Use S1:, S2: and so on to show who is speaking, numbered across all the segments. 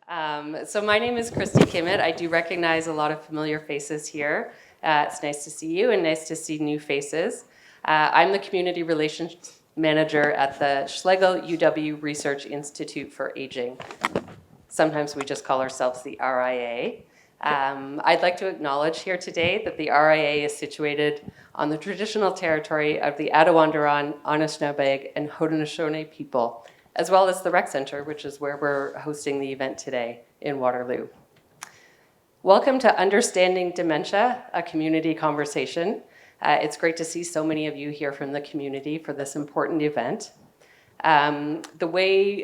S1: So my name is Christy Kimmett. I do recognize a lot of familiar faces here. It's nice to see you and nice to see new faces. I'm the Community Relations Manager at the Schlegel-UW Research Institute for Aging. Sometimes we just call ourselves the RIA. I'd like to acknowledge here today that the RIA is situated on the traditional territory of the Attawandaron, Anishinaabe, and Haudenosaunee people, as well as the Rec Center, which is where we're hosting the event today in Waterloo. Welcome to Understanding Dementia, a community conversation. It's great to see so many of you here from the community for this important event. The way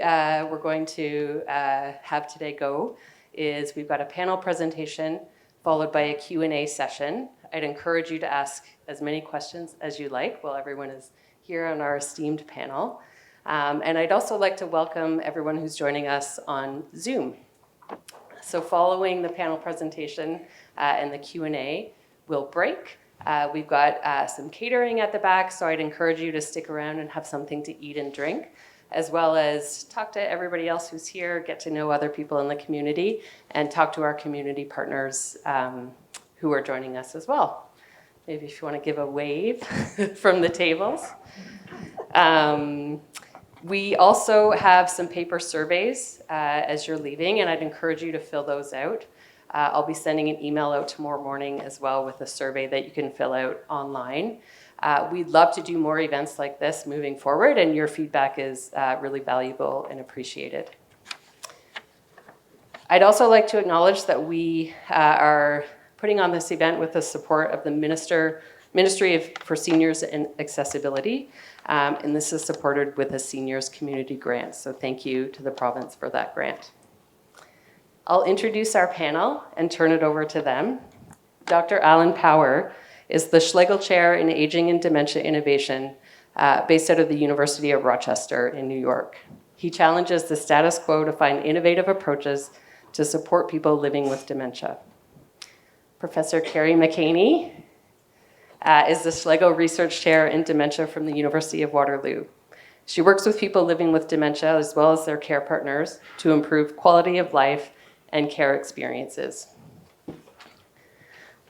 S1: we're going to have today go is we've got a panel presentation followed by a Q&A session. I'd encourage you to ask as many questions as you like while everyone is here on our esteemed panel. And I'd also like to welcome everyone who's joining us on Zoom. So following the panel presentation and the Q&A, we'll break. We've got some catering at the back, so I'd encourage you to stick around and have something to eat and drink, as well as talk to everybody else who's here, get to know other people in the community, and talk to our community partners who are joining us as well. Maybe if you want to give a wave from the tables. We also have some paper surveys as you're leaving, and I'd encourage you to fill those out. I'll be sending an email out tomorrow morning as well with a survey that you can fill out online. We'd love to do more events like this moving forward, and your feedback is really valuable and appreciated. I'd also like to acknowledge that we are putting on this event with the support of the Ministry for Seniors and Accessibility, and this is supported with a Seniors Community Grant, so thank you to the province for that grant. I'll introduce our panel and turn it over to them. Dr. Alan Power is the Schlegel Chair in Aging and Dementia Innovation based out of the University of Rochester in New York. He challenges the status quo to find innovative approaches to support people living with dementia. Professor Carrie McAiney is the Schlegel Research Chair in Dementia from the University of Waterloo. She works with people living with dementia as well as their care partners to improve quality of life and care experiences.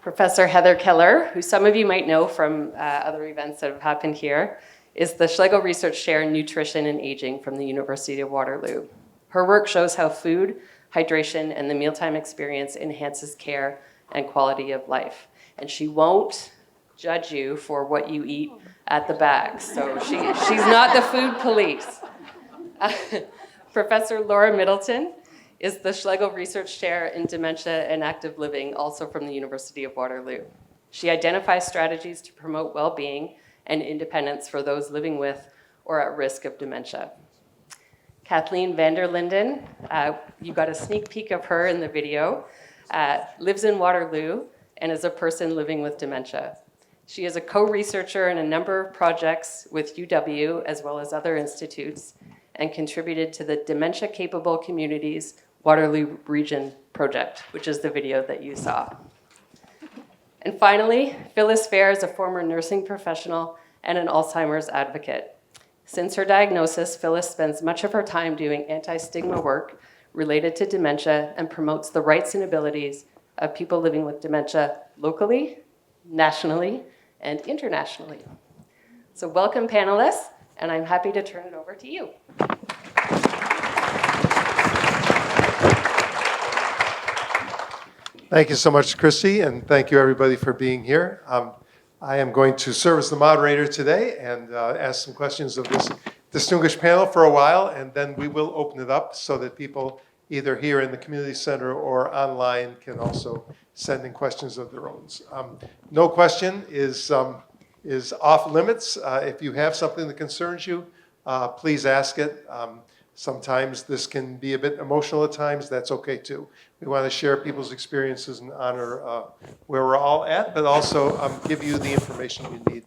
S1: Professor Heather Keller, who some of you might know from other events that have happened here, is the Schlegel Research Chair in Nutrition and Aging from the University of Waterloo. Her work shows how food, hydration, and the mealtime experience enhances care and quality of life. And she won't judge you for what you eat at the back. So she's not the food police. Professor Laura Middleton is the Schlegel Research Chair in Dementia and Active Living, also from the University of Waterloo. She identifies strategies to promote well-being and independence for those living with or at risk of dementia. Kathleen Vanderlinden, you got a sneak peek of her in the video, lives in Waterloo and is a person living with dementia. She is a co-researcher in a number of projects with UW as well as other institutes and contributed to the Dementia Capable Communities Waterloo Region Project, which is the video that you saw. And finally, Phyllis Fehr is a former nursing professional and an Alzheimer's advocate. Since her diagnosis, Phyllis spends much of her time doing anti-stigma work related to dementia and promotes the rights and abilities of people living with dementia locally, nationally, and internationally. So welcome, panelists, and I'm happy to turn it over to you.
S2: Thank you so much, Christy, and thank you everybody for being here. I am going to serve as the moderator today and ask some questions of this distinguished panel for a while, and then we will open it up so that people either here in the community center or online can also send in questions of their own. No question is off limits. If you have something that concerns you, please ask it. Sometimes this can be a bit emotional at times. That's okay too. We want to share people's experiences and honor where we're all at, but also give you the information you need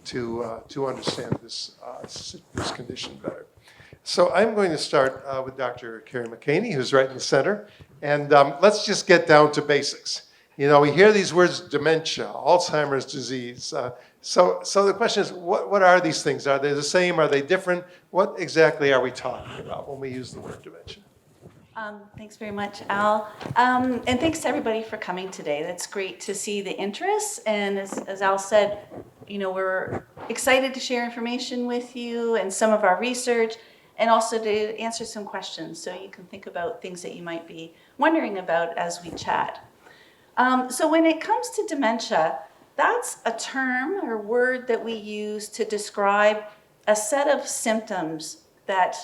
S2: to understand this condition better. So I'm going to start with Dr. Carrie McAiney, who's right in the center. And let's just get down to basics. You know, we hear these words, dementia, Alzheimer's disease. So the question is, what are these things? Are they the same? Are they different? What exactly are we talking about when we use the word dementia?
S3: Thanks very much, Al. And thanks to everybody for coming today. That's great to see the interest. And as Al said, we're excited to share information with you and some of our research, and also to answer some questions so you can think about things that you might be wondering about as we chat. So when it comes to dementia, that's a term or word that we use to describe a set of symptoms that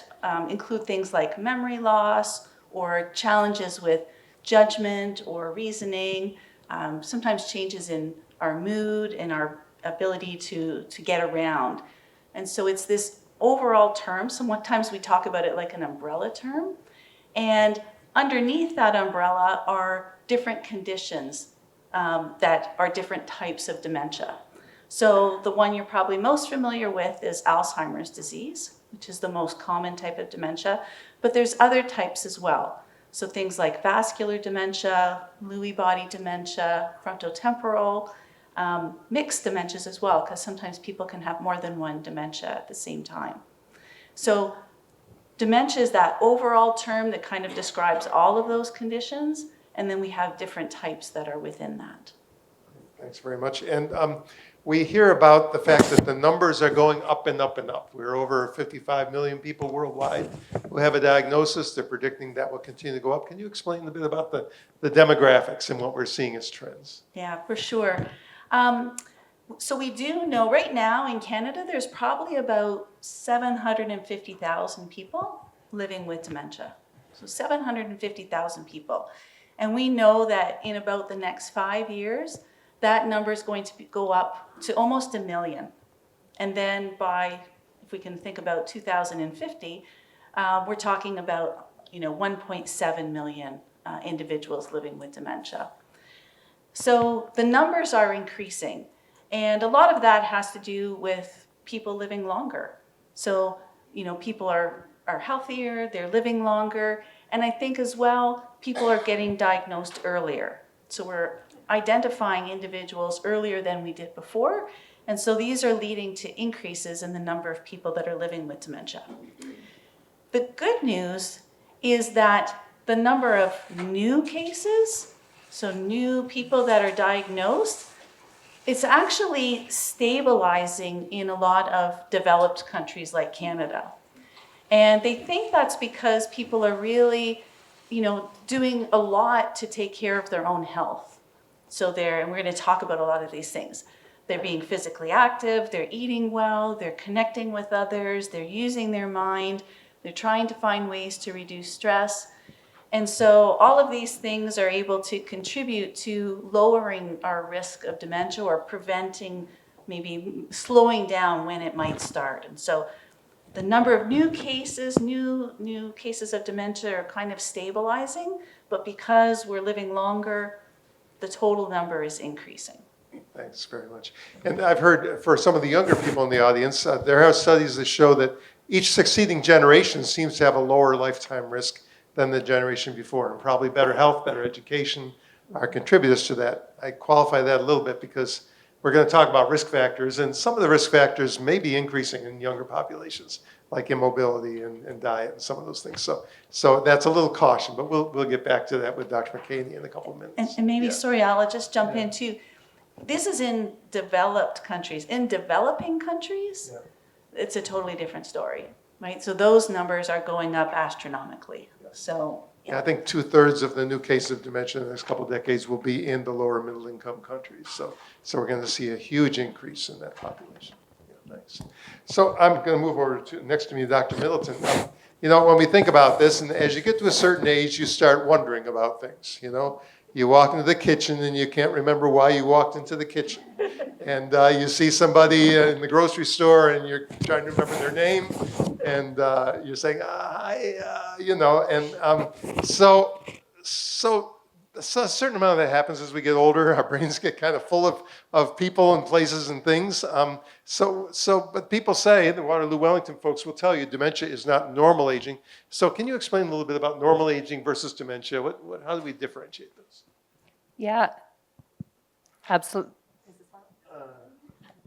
S3: include things like memory loss or challenges with judgment or reasoning, sometimes changes in our mood and our ability to get around. And so it's this overall term. Sometimes we talk about it like an umbrella term. And underneath that umbrella are different conditions that are different types of dementia. So the one you're probably most familiar with is Alzheimer's disease, which is the most common type of dementia, but there's other types as well. So things like vascular dementia, Lewy body dementia, frontotemporal, mixed dementias as well, because sometimes people can have more than one dementia at the same time. So dementia is that overall term that kind of describes all of those conditions, and then we have different types that are within that.
S2: Thanks very much. And we hear about the fact that the numbers are going up and up and up. We're over 55 million people worldwide who have a diagnosis. They're predicting that will continue to go up. Can you explain a bit about the demographics and what we're seeing as trends?
S3: Yeah, for sure. So we do know right now in Canada, there's probably about 750,000 people living with dementia. So 750,000 people. And we know that in about the next 5 years, that number is going to go up to almost 1 million. And then by, if we can think about 2050, we're talking about 1.7 million individuals living with dementia. So the numbers are increasing. And a lot of that has to do with people living longer. So, people are healthier, they're living longer. And I think as well, people are getting diagnosed earlier. So we're identifying individuals earlier than we did before. And so these are leading to increases in the number of people that are living with dementia. The good news is that the number of new cases, so new people that are diagnosed, it's actually stabilizing in a lot of developed countries like Canada. And they think that's because people are really, doing a lot to take care of their own health. So and we're going to talk about a lot of these things. They're being physically active, they're eating well, they're connecting with others, they're using their mind, they're trying to find ways to reduce stress. And so all of these things are able to contribute to lowering our risk of dementia or preventing, maybe slowing down when it might start. And so the number of new cases of dementia are kind of stabilizing, but because we're living longer, the total number is increasing.
S2: Thanks very much. And I've heard for some of the younger people in the audience, there are studies that show that each succeeding generation seems to have a lower lifetime risk than the generation before, and probably better health, better education are contributors to that. I qualify that a little bit because we're going to talk about risk factors, and some of the risk factors may be increasing in younger populations, like immobility and diet and some of those things. So that's a little caution, but we'll get back to that with Dr. McAiney in a couple of minutes.
S3: And maybe,
S2: Yeah.
S3: sorry, I'll just jump in too. This is in developed countries. In developing countries, it's a totally different story, right? So those numbers are going up astronomically. So
S2: I think 2/3 of the new cases of dementia in the next couple of decades will be in the lower middle income countries. So we're going to see a huge increase in that population. Yeah, thanks. So I'm going to move over to next to me, Dr. Middleton. When we think about this, and as you get to a certain age, you start wondering about things. You walk into the kitchen and you can't remember why you walked into the kitchen. And you see somebody in the grocery store and you're trying to remember their name. And you're saying, hi, so a certain amount of that happens as we get older. Our brains get kind of full of people and places and things. But people say, the Waterloo Wellington folks will tell you, dementia is not normal aging. So can you explain a little bit about normal aging versus dementia? How do we differentiate those?
S4: Yeah, absolutely.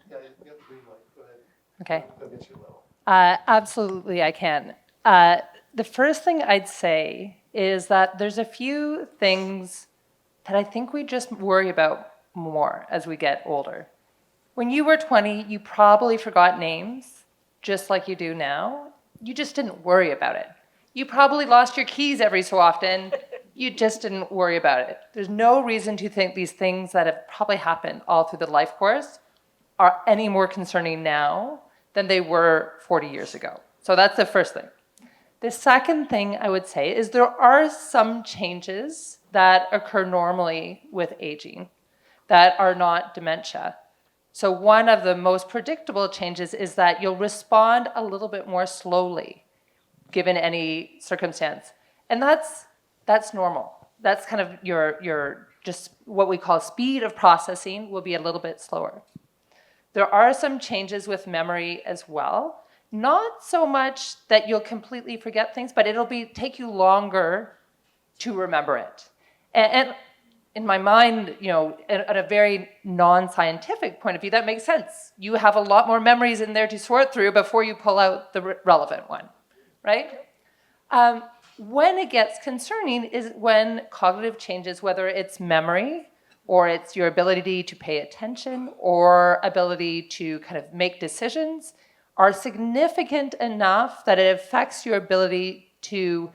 S2: Yeah, you got the green light. Go ahead.
S4: Okay.
S2: That gets you level.
S4: Absolutely, I can. The first thing I'd say is that there's a few things that I think we just worry about more as we get older. When you were 20, you probably forgot names, just like you do now. You just didn't worry about it. You probably lost your keys every so often. You just didn't worry about it. There's no reason to think these things that have probably happened all through the life course are any more concerning now than they were 40 years ago. So that's the first thing. The second thing I would say is there are some changes that occur normally with aging that are not dementia. So one of the most predictable changes is that you'll respond a little bit more slowly given any circumstance. And that's normal. That's kind of your just what we call speed of processing will be a little bit slower. There are some changes with memory as well. Not so much that you'll completely forget things, but it'll take you longer to remember it. And in my mind, at a very non-scientific point of view, that makes sense. You have a lot more memories in there to sort through before you pull out the relevant one, right? When it gets concerning is when cognitive changes, whether it's memory or it's your ability to pay attention or ability to kind of make decisions, are significant enough that it affects your ability to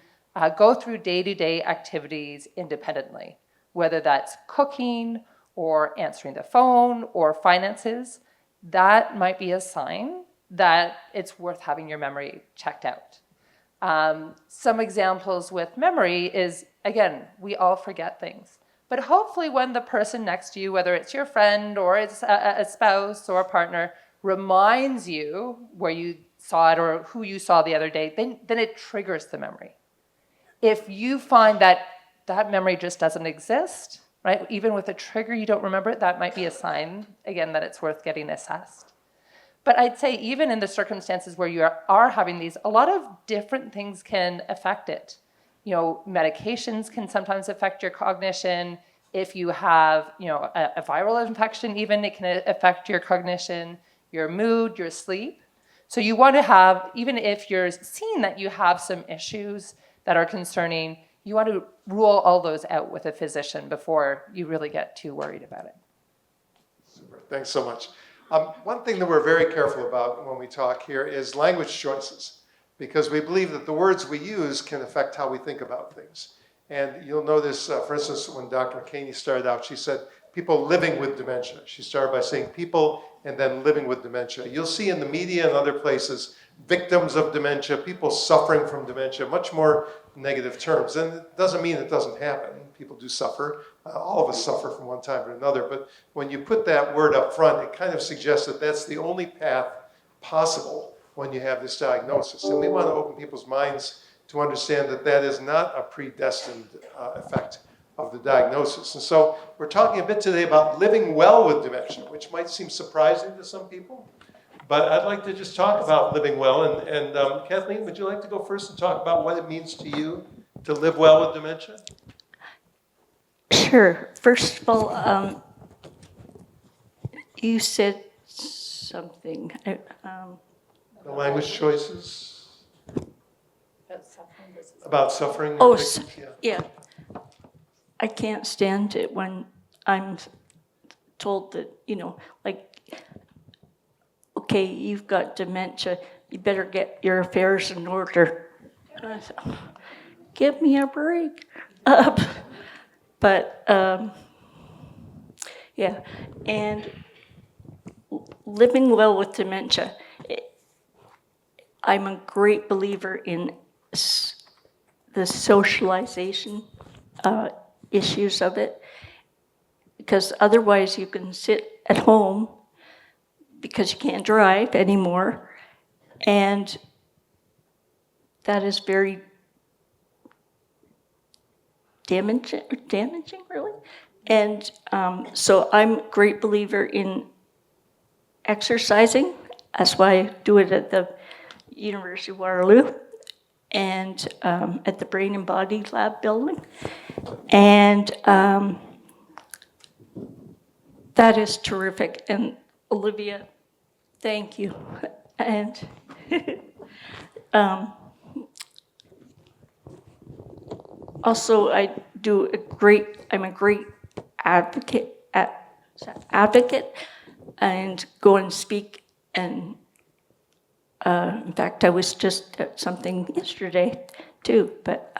S4: go through day-to-day activities independently, whether that's cooking or answering the phone or finances. That might be a sign that it's worth having your memory checked out. Some examples with memory is, again, we all forget things. But hopefully when the person next to you, whether it's your friend or it's a spouse or a partner, reminds you where you saw it or who you saw the other day, then it triggers the memory. If you find that memory just doesn't exist, right? Even with a trigger, you don't remember it, that might be a sign, again, that it's worth getting assessed. But I'd say even in the circumstances where you are having these, a lot of different things can affect it. Medications can sometimes affect your cognition. If you have, a viral infection even, it can affect your cognition, your mood, your sleep. So you want to have, even if you're seeing that you have some issues that are concerning, you want to rule all those out with a physician before you really get too worried about it.
S2: Super. Thanks so much. One thing that we're very careful about when we talk here is language choices, because we believe that the words we use can affect how we think about things. And you'll notice, for instance, when Dr. McAiney started out, she said people living with dementia. She started by saying people and then living with dementia. You'll see in the media and other places victims of dementia, people suffering from dementia, much more negative terms. And it doesn't mean it doesn't happen. People do suffer. All of us suffer from one time or another. But when you put that word up front, it kind of suggests that that's the only path possible when you have this diagnosis. And we want to open people's minds to understand that that is not a predestined effect of the diagnosis. And so we're talking a bit today about living well with dementia, which might seem surprising to some people. But I'd like to just talk about living well. And Kathleen, would you like to go first and talk about what it means to you to live well with dementia?
S5: Sure. First of all, you said something.
S2: The language choices? About suffering?
S5: Oh,
S2: victims?
S5: yeah. I can't stand it when I'm told that, okay, you've got dementia, you better get your affairs in order. I thought, give me a break. Yeah, and living well with dementia, I'm a great believer in the socialization issues of it, because otherwise you can sit at home because you can't drive anymore, and that is very damaging really. And so I'm a great believer in exercising. That's why I do it at the University of Waterloo and at the Brain and Body Lab building. And that is terrific. And Olivia, thank you. And Also, I'm a great advocate and go and speak. And in fact, I was just at something yesterday too, but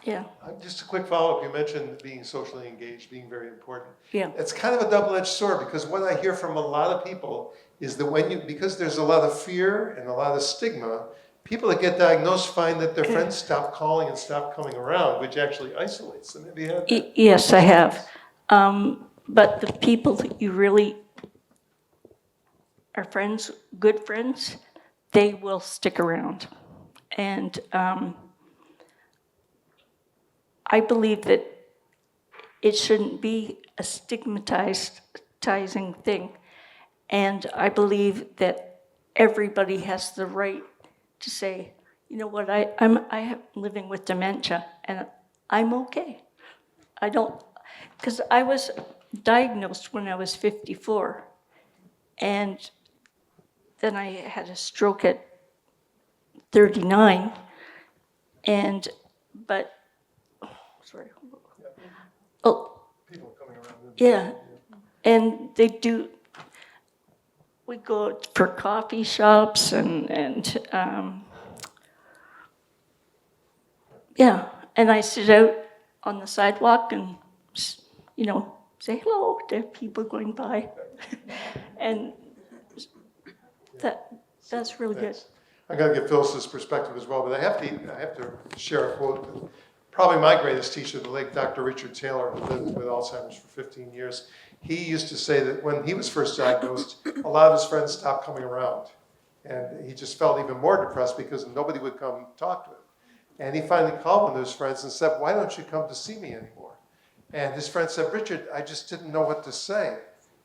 S5: yeah,
S2: Just a quick follow-up, you mentioned being socially engaged, being very important.
S5: yeah.
S2: It's kind of a double-edged sword because what I hear from a lot of people is that because there's a lot of fear and a lot of stigma, people that get diagnosed find that their friends stop calling and stop coming around, which actually isolates them. Have you had that?
S5: Yes, I have. But the people that you really are friends, good friends, they will stick around. And I believe that it shouldn't be a stigmatizing thing. And I believe that everybody has the right to say, you know what, I'm living with dementia and I'm okay. I don't, because I was diagnosed when I was 54, and then I had a stroke at 39, sorry. Oh,
S2: People coming around.
S5: yeah, and we go for coffee shops and yeah, and I sit out on the sidewalk and, say hello to people going by. And that's really good.
S2: Thanks. I'm going to get Phyllis's perspective as well, but I have to share a quote with probably my greatest teacher, the late Dr. Richard Taylor, who lived with Alzheimer's for 15 years. He used to say that when he was first diagnosed, a lot of his friends stopped coming around. And he just felt even more depressed because nobody would come talk to him. And he finally called one of his friends and said, "Why don't you come to see me anymore?" And his friend said, "Richard, I just didn't know what to say."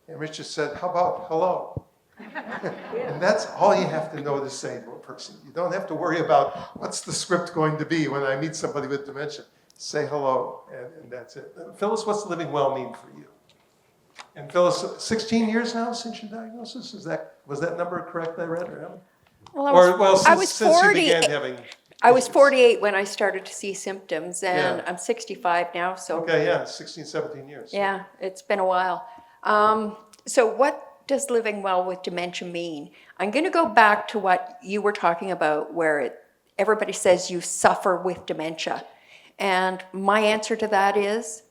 S2: And Richard said, "How about hello?" And that's all you have to know to say to a person. You don't have to worry about what's the script going to be when I meet somebody with dementia. Say hello, and that's it. Phyllis, what's living well mean for you? And Phyllis, 16 years now since your diagnosis? Was that number correct I read, or how many?
S6: Well, I was
S2: Since you
S6: 40.
S2: began having
S6: I was
S2: issues.
S6: 48 when I started to see symptoms, and
S2: Yeah.
S6: I'm 65 now, so
S2: Okay, yeah, 16, 17 years.
S6: yeah, it's been a while. So what does living well with dementia mean? I'm going to go back to what you were talking about, where everybody says you suffer with dementia. And my answer to that is,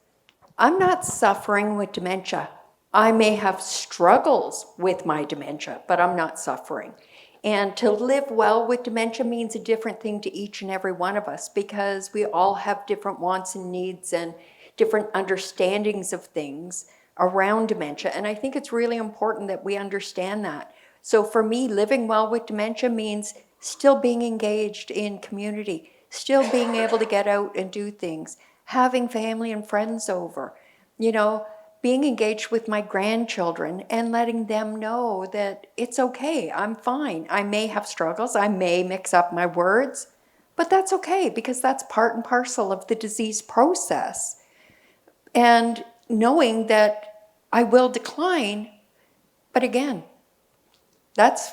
S6: I'm not suffering with dementia. I may have struggles with my dementia, but I'm not suffering. And to live well with dementia means a different thing to each and every one of us, because we all have different wants and needs and different understandings of things around dementia. And I think it's really important that we understand that. So for me, living well with dementia means still being engaged in community, still being able to get out and do things, having family and friends over, being engaged with my grandchildren and letting them know that it's okay, I'm fine. I may have struggles, I may mix up my words, but that's okay because that's part and parcel of the disease process. And knowing that I will decline, but again, that's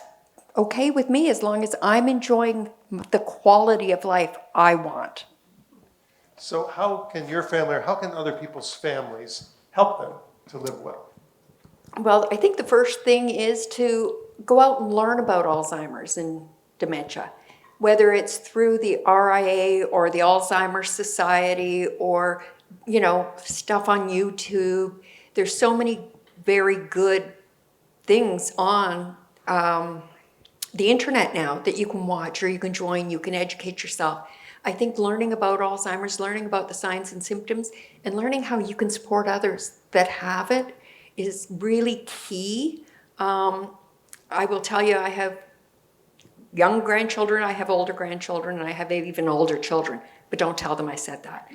S6: okay with me as long as I'm enjoying the quality of life I want.
S2: So how can your family, or how can other people's families help them to live well?
S6: Well, I think the first thing is to go out and learn about Alzheimer's and dementia, whether it's through the RIA or the Alzheimer's Society or, stuff on YouTube. There's so many very good things on the internet now that you can watch or you can join, you can educate yourself. I think learning about Alzheimer's, learning about the signs and symptoms, and learning how you can support others that have it is really key. I will tell you, I have young grandchildren, I have older grandchildren, and I have even older children, but don't tell them I said that.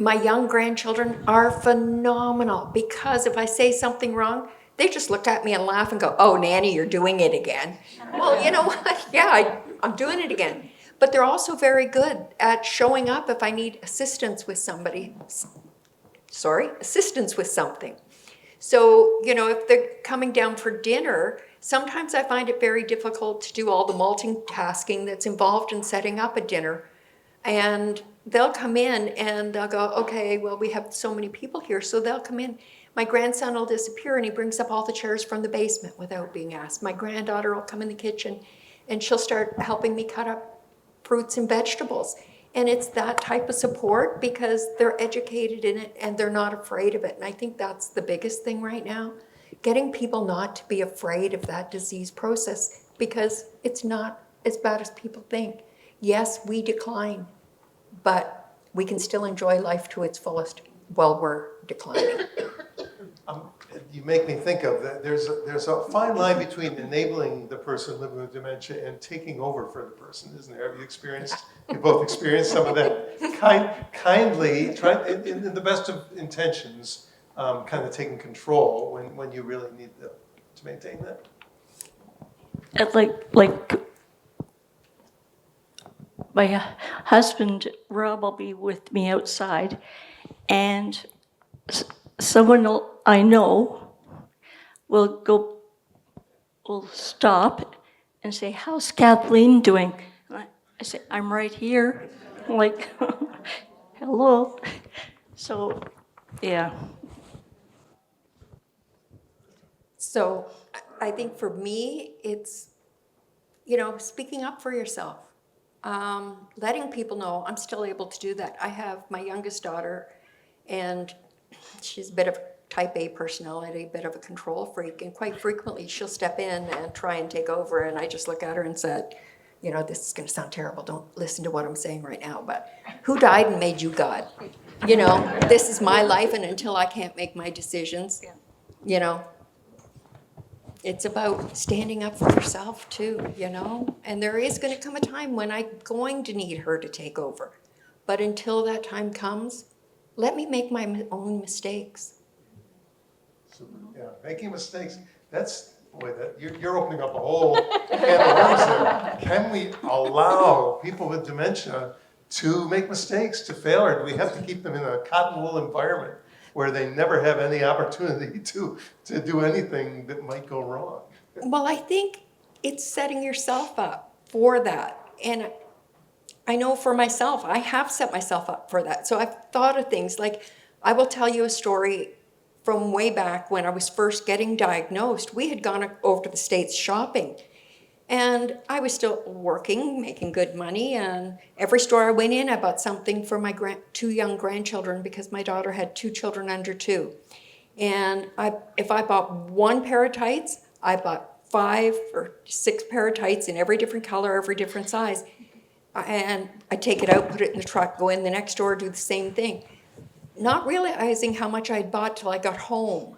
S6: My young grandchildren are phenomenal because if I say something wrong, they just look at me and laugh and go, "Oh, Nanny, you're doing it again." Well, you know what? Yeah, I'm doing it again. But they're also very good at showing up if I need assistance with something. So, if they're coming down for dinner Sometimes I find it very difficult to do all the multitasking that's involved in setting up a dinner. And they'll come in and they'll go, okay, well, we have so many people here. So they'll come in. My grandson will disappear and he brings up all the chairs from the basement without being asked. My granddaughter will come in the kitchen and she'll start helping me cut up fruits and vegetables. And it's that type of support because they're educated in it and they're not afraid of it. And I think that's the biggest thing right now, getting people not to be afraid of that disease process because it's not as bad as people think. Yes, we decline, but we can still enjoy life to its fullest while we're declining.
S2: You make me think of that. There's a fine line between enabling the person living with dementia and taking over for the person, isn't there? Have you both experienced some of that? Kindly, try in the best of intentions, kind of taking control when you really need to maintain that.
S5: Like my husband, Rob, will be with me outside, and someone I know will stop and say, "How's Kathleen doing?" And I say, "I'm right here." I'm like, hello. So, yeah.
S6: So I think for me, it's, speaking up for yourself. Letting people know I'm still able to do that. I have my youngest daughter, and she's a bit of a type A personality, a bit of a control freak, and quite frequently she'll step in and try and take over, and I just look at her and said, this is going to sound terrible, don't listen to what I'm saying right now, but who died and made you God? This is my life, and until I can't make my decisions, it's about standing up for yourself too, and there is going to come a time when I'm going to need her to take over. But until that time comes, let me make my own mistakes.
S2: Yeah, making mistakes, you're opening up a whole can of worms there. Can we allow people with dementia to make mistakes, to fail, or do we have to keep them in a cotton wool environment where they never have any opportunity to do anything that might go wrong?
S6: Well, I think it's setting yourself up for that. And I know for myself, I have set myself up for that. So I've thought of things like, I will tell you a story from way back when I was first getting diagnosed. We had gone over to the States shopping. And I was still working, making good money, and every store I went in, I bought something for my two young grandchildren because my daughter had 2 children under 2. And if I bought 1 pair of tights, I bought 5 or 6 pair of tights in every different color, every different size. And I'd take it out, put it in the truck, go in the next store, do the same thing. Not realizing how much I'd bought till I got home.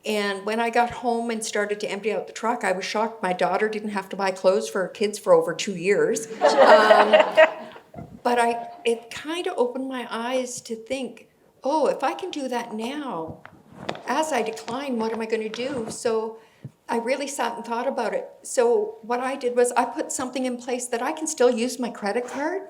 S6: And when I got home and started to empty out the truck, I was shocked my daughter didn't have to buy clothes for her kids for over 2 years. But it kind of opened my eyes to think, oh, if I can do that now, as I decline, what am I going to do? So I really sat and thought about it. So what I did was I put something in place that I can still use my credit card,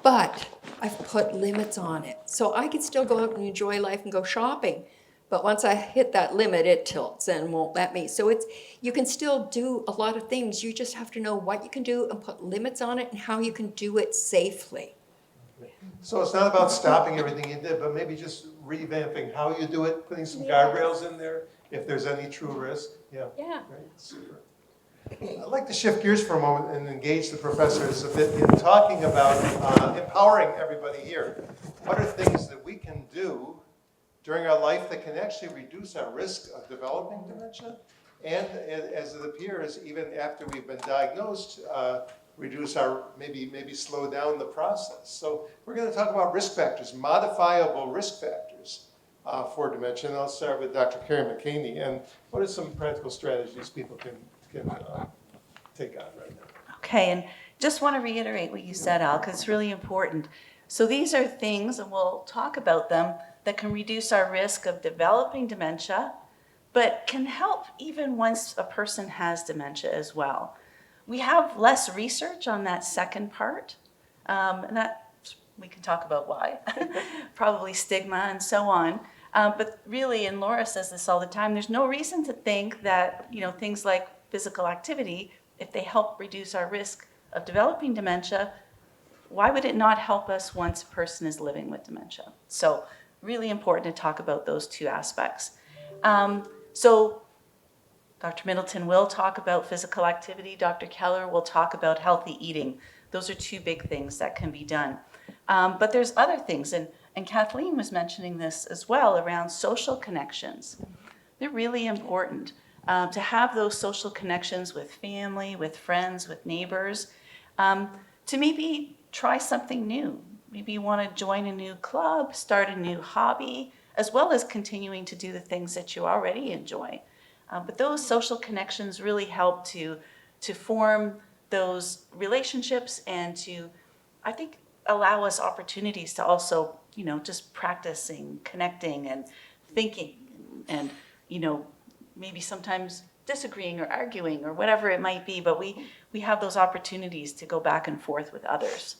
S6: but I've put limits on it. So I can still go out and enjoy life and go shopping. But once I hit that limit, it tilts and won't let me. So you can still do a lot of things. You just have to know what you can do and put limits on it and how you can do it safely.
S2: So it's not about stopping everything you did, but maybe just revamping how you do it, putting some guardrails in there if there's any true risk. Yeah. Right. Super. I'd like to shift gears for a moment and engage the professors a bit in talking about empowering everybody here. What are things that we can do during our life that can actually reduce our risk of developing dementia? And as it appears, even after we've been diagnosed, reduce our, maybe slow down the process. So we're going to talk about risk factors, modifiable risk factors for dementia. And I'll start with Dr. Carrie McAiney. And what are some practical strategies people can take on right now?
S3: Okay, and just want to reiterate what you said, Al, because it's really important. So these are things, and we'll talk about them, that can reduce our risk of developing dementia, but can help even once a person has dementia as well. We have less research on that second part, and that we can talk about why, probably stigma and so on. But really, and Laura says this all the time, there's no reason to think that, things like physical activity, if they help reduce our risk of developing dementia, why would it not help us once a person is living with dementia? So really important to talk about those two aspects. So Dr. Middleton will talk about physical activity. Dr. Keller will talk about healthy eating. Those are two big things that can be done. But there's other things, and Kathleen was mentioning this as well, around social connections. They're really important to have those social connections with family, with friends, with neighbors, to maybe try something new. Maybe you want to join a new club, start a new hobby, as well as continuing to do the things that you already enjoy. But those social connections really help to form those relationships and to, I think, allow us opportunities to also, just practicing, connecting and thinking and, maybe sometimes disagreeing or arguing or whatever it might be, but we have those opportunities to go back and forth with others.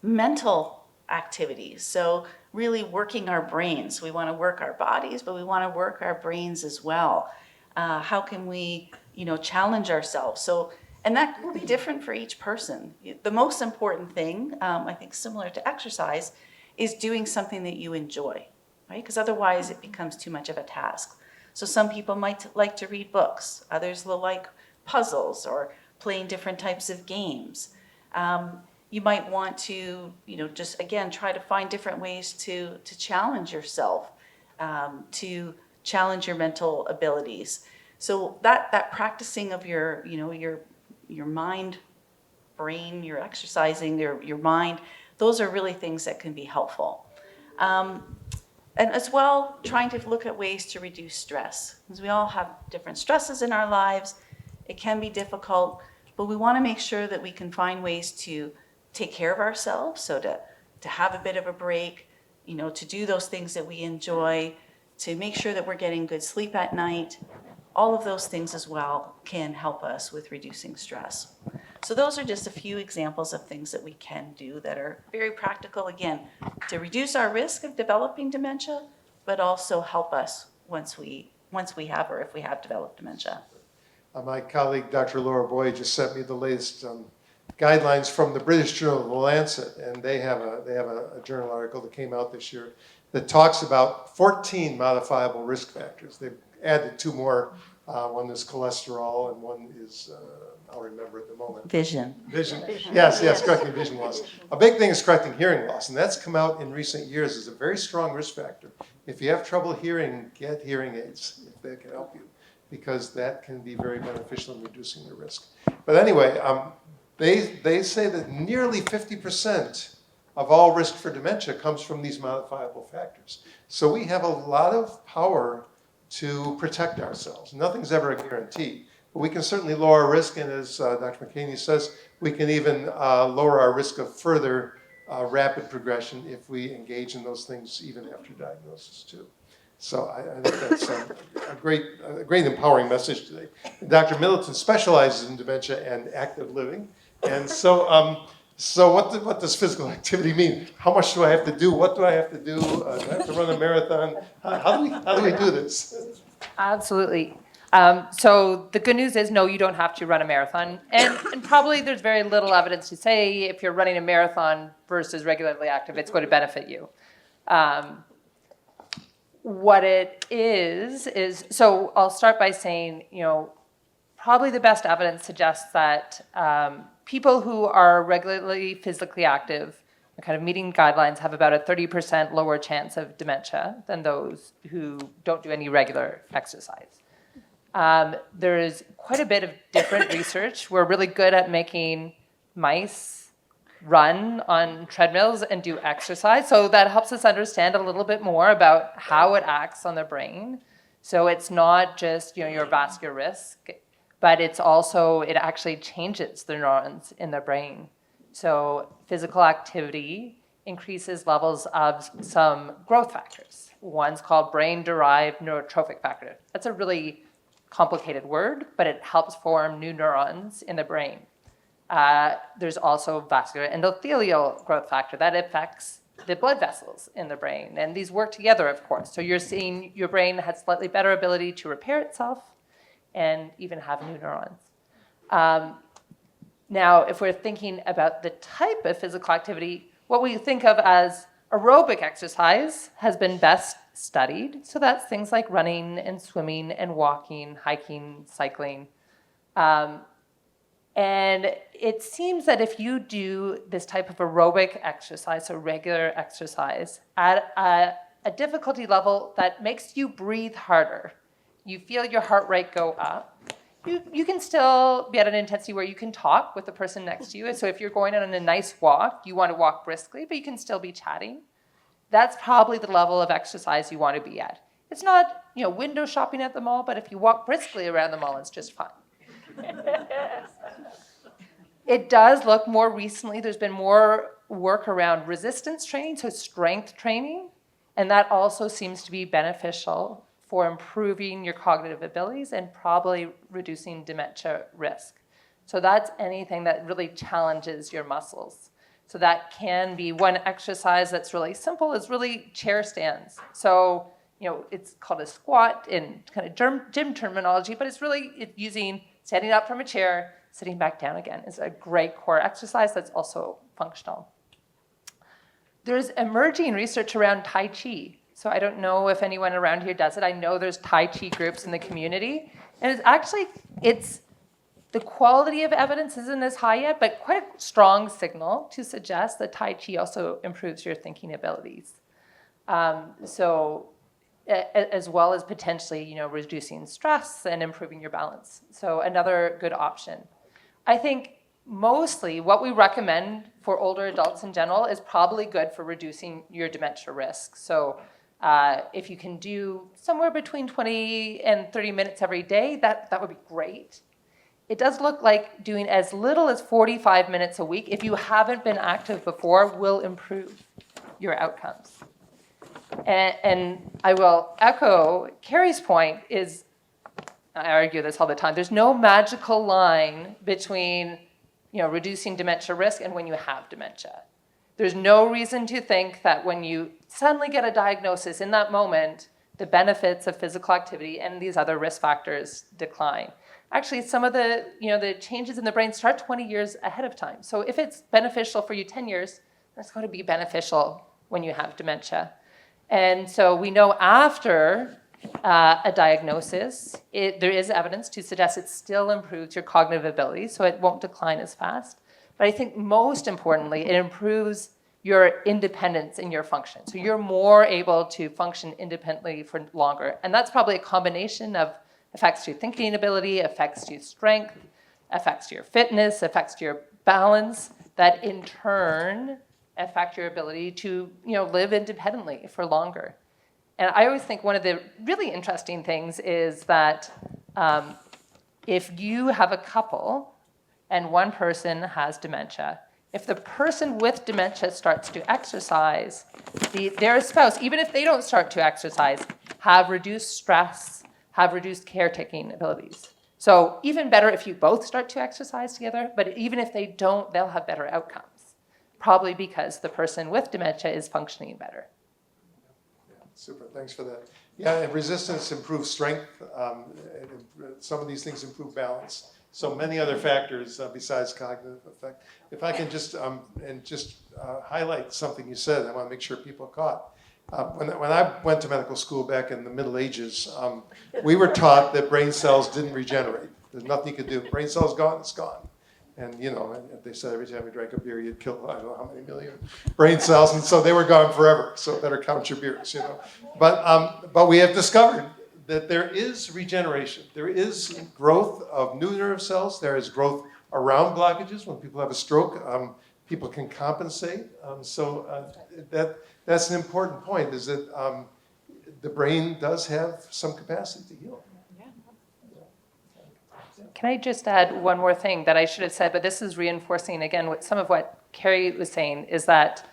S3: Mental activities, so really working our brains. We want to work our bodies, but we want to work our brains as well. How can we, challenge ourselves? So, and that will be different for each person. The most important thing, I think similar to exercise, is doing something that you enjoy, right? Because otherwise it becomes too much of a task. So some people might like to read books. Others will like puzzles or playing different types of games. You might want to, just again, try to find different ways to challenge yourself, to challenge your mental abilities. So that practicing of your mind, brain, your exercising your mind, those are really things that can be helpful. And as well, trying to look at ways to reduce stress, because we all have different stresses in our lives. It can be difficult, but we want to make sure that we can find ways to take care of ourselves, so to have a bit of a break, to do those things that we enjoy, to make sure that we're getting good sleep at night. All of those things as well can help us with reducing stress. So those are just a few examples of things that we can do that are very practical, again, to reduce our risk of developing dementia, but also help us once we have, or if we have developed dementia.
S2: My colleague, Dr. Laura Boyd, just sent me the latest guidelines from the British Journal, The Lancet, and they have a journal article that came out this year that talks about 14 modifiable risk factors. They've added 2 more. One is cholesterol, and one is, I'll remember at the moment.
S3: Vision.
S2: Yes, correcting vision loss. A big thing is correcting hearing loss, and that's come out in recent years as a very strong risk factor. If you have trouble hearing, get hearing aids if they can help you, because that can be very beneficial in reducing the risk. But anyway, they say that nearly 50% of all risk for dementia comes from these modifiable factors. So we have a lot of power to protect ourselves. Nothing's ever a guarantee, but we can certainly lower our risk, and as Dr. McAiney says, we can even lower our risk of further rapid progression if we engage in those things even after diagnosis too. So I think that's a great empowering message today. Dr. Middleton specializes in dementia and active living, and so what does physical activity mean? How much do I have to do? What do I have to do? Do I have to run a marathon? How do we do this?
S4: Absolutely. So the good news is, no, you don't have to run a marathon. And probably there's very little evidence to say if you're running a marathon versus regularly active, it's going to benefit you. What it is, so I'll start by saying, probably the best evidence suggests that people who are regularly physically active, kind of meeting guidelines, have about a 30% lower chance of dementia than those who don't do any regular exercise. There is quite a bit of different research. We're really good at making mice run on treadmills and do exercise. So that helps us understand a little bit more about how it acts on the brain. So it's not just, your vascular risk, but it's also, it actually changes the neurons in the brain. So physical activity increases levels of some growth factors. One's called brain-derived neurotrophic factor. That's a really complicated word, but it helps form new neurons in the brain. There's also vascular endothelial growth factor that affects the blood vessels in the brain. And these work together, of course. So you're seeing your brain has slightly better ability to repair itself and even have new neurons. Now, if we're thinking about the type of physical activity, what we think of as aerobic exercise has been best studied. So that's things like running and swimming and walking, hiking, cycling. And it seems that if you do this type of aerobic exercise, so regular exercise, at a difficulty level that makes you breathe harder, you feel your heart rate go up, you can still be at an intensity where you can talk with the person next to you. So if you're going on a nice walk, you want to walk briskly, but you can still be chatting. That's probably the level of exercise you want to be at. It's not, window shopping at the mall, but if you walk briskly around the mall, it's just fine. It does look more recently, there's been more work around resistance training, so strength training, and that also seems to be beneficial for improving your cognitive abilities and probably reducing dementia risk. So that's anything that really challenges your muscles. So that can be one exercise that's really simple is really chair stands. So, it's called a squat in kind of gym terminology, but it's really using standing up from a chair, sitting back down again. Is a great core exercise that's also functional. There's emerging research around Tai Chi. So I don't know if anyone around here does it. I know there's Tai Chi groups in the community. And it's the quality of evidence isn't as high yet, but quite a strong signal to suggest that Tai Chi also improves your thinking abilities. As well as potentially, reducing stress and improving your balance. So another good option. I think mostly what we recommend for older adults in general is probably good for reducing your dementia risk. So if you can do somewhere between 20 and 30 minutes every day, that would be great. It does look like doing as little as 45 minutes a week, if you haven't been active before, will improve your outcomes. And I will echo Carrie's point is, I argue this all the time, there's no magical line between reducing dementia risk and when you have dementia. There's no reason to think that when you suddenly get a diagnosis in that moment, the benefits of physical activity and these other risk factors decline. Actually, some of the, the changes in the brain start 20 years ahead of time. So if it's beneficial for you 10 years, that's going to be beneficial when you have dementia. And so we know after a diagnosis, there is evidence to suggest it still improves your cognitive ability, so it won't decline as fast. But I think most importantly, it improves your independence in your function. So you're more able to function independently for longer. And that's probably a combination of affects your thinking ability, affects your strength, affects your fitness, affects your balance, that in turn affect your ability to live independently for longer. And I always think one of the really interesting things is that if you have a couple and one person has dementia, if the person with dementia starts to exercise, their spouse, even if they don't start to exercise, have reduced stress, have reduced caretaking abilities. So even better if you both start to exercise together, but even if they don't, they'll have better outcomes. Probably because the person with dementia is functioning better.
S2: Super, thanks for that. Yeah, and resistance improves strength. Some of these things improve balance. So many other factors besides cognitive effect. If I can just highlight something you said, I want to make sure people caught. When I went to medical school back in the Middle Ages, we were taught that brain cells didn't regenerate. There's nothing you could do. Brain cell's gone, it's gone. And they said every time you drank a beer, you'd kill I don't know how many million brain cells, and so they were gone forever. So better count your beers, But we have discovered that there is regeneration. There is growth of new nerve cells. There is growth around blockages. When people have a stroke, people can compensate. That's an important point, is that the brain does have some capacity to heal.
S4: Can I just add one more thing that I should have said, but this is reinforcing, again, some of what Carrie was saying, is that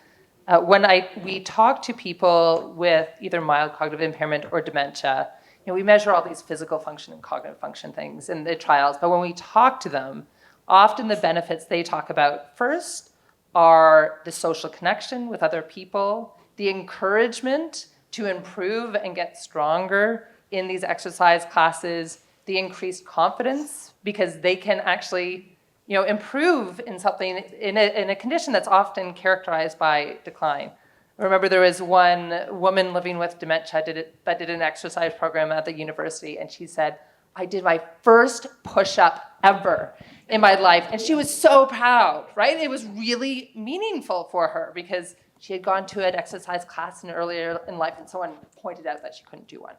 S4: when we talk to people with either mild cognitive impairment or dementia, we measure all these physical function and cognitive function things in the trials, but when we talk to them, often the benefits they talk about first are the social connection with other people, the encouragement to improve and get stronger in these exercise classes, the increased confidence because they can actually, improve in something in a condition that's often characterized by decline. I remember there was one woman living with dementia that did an exercise program at the university, and she said, I did my first push-up ever in my life, and she was so proud, right? It was really meaningful for her because she had gone to an exercise class earlier in life, and someone pointed out that she couldn't do one.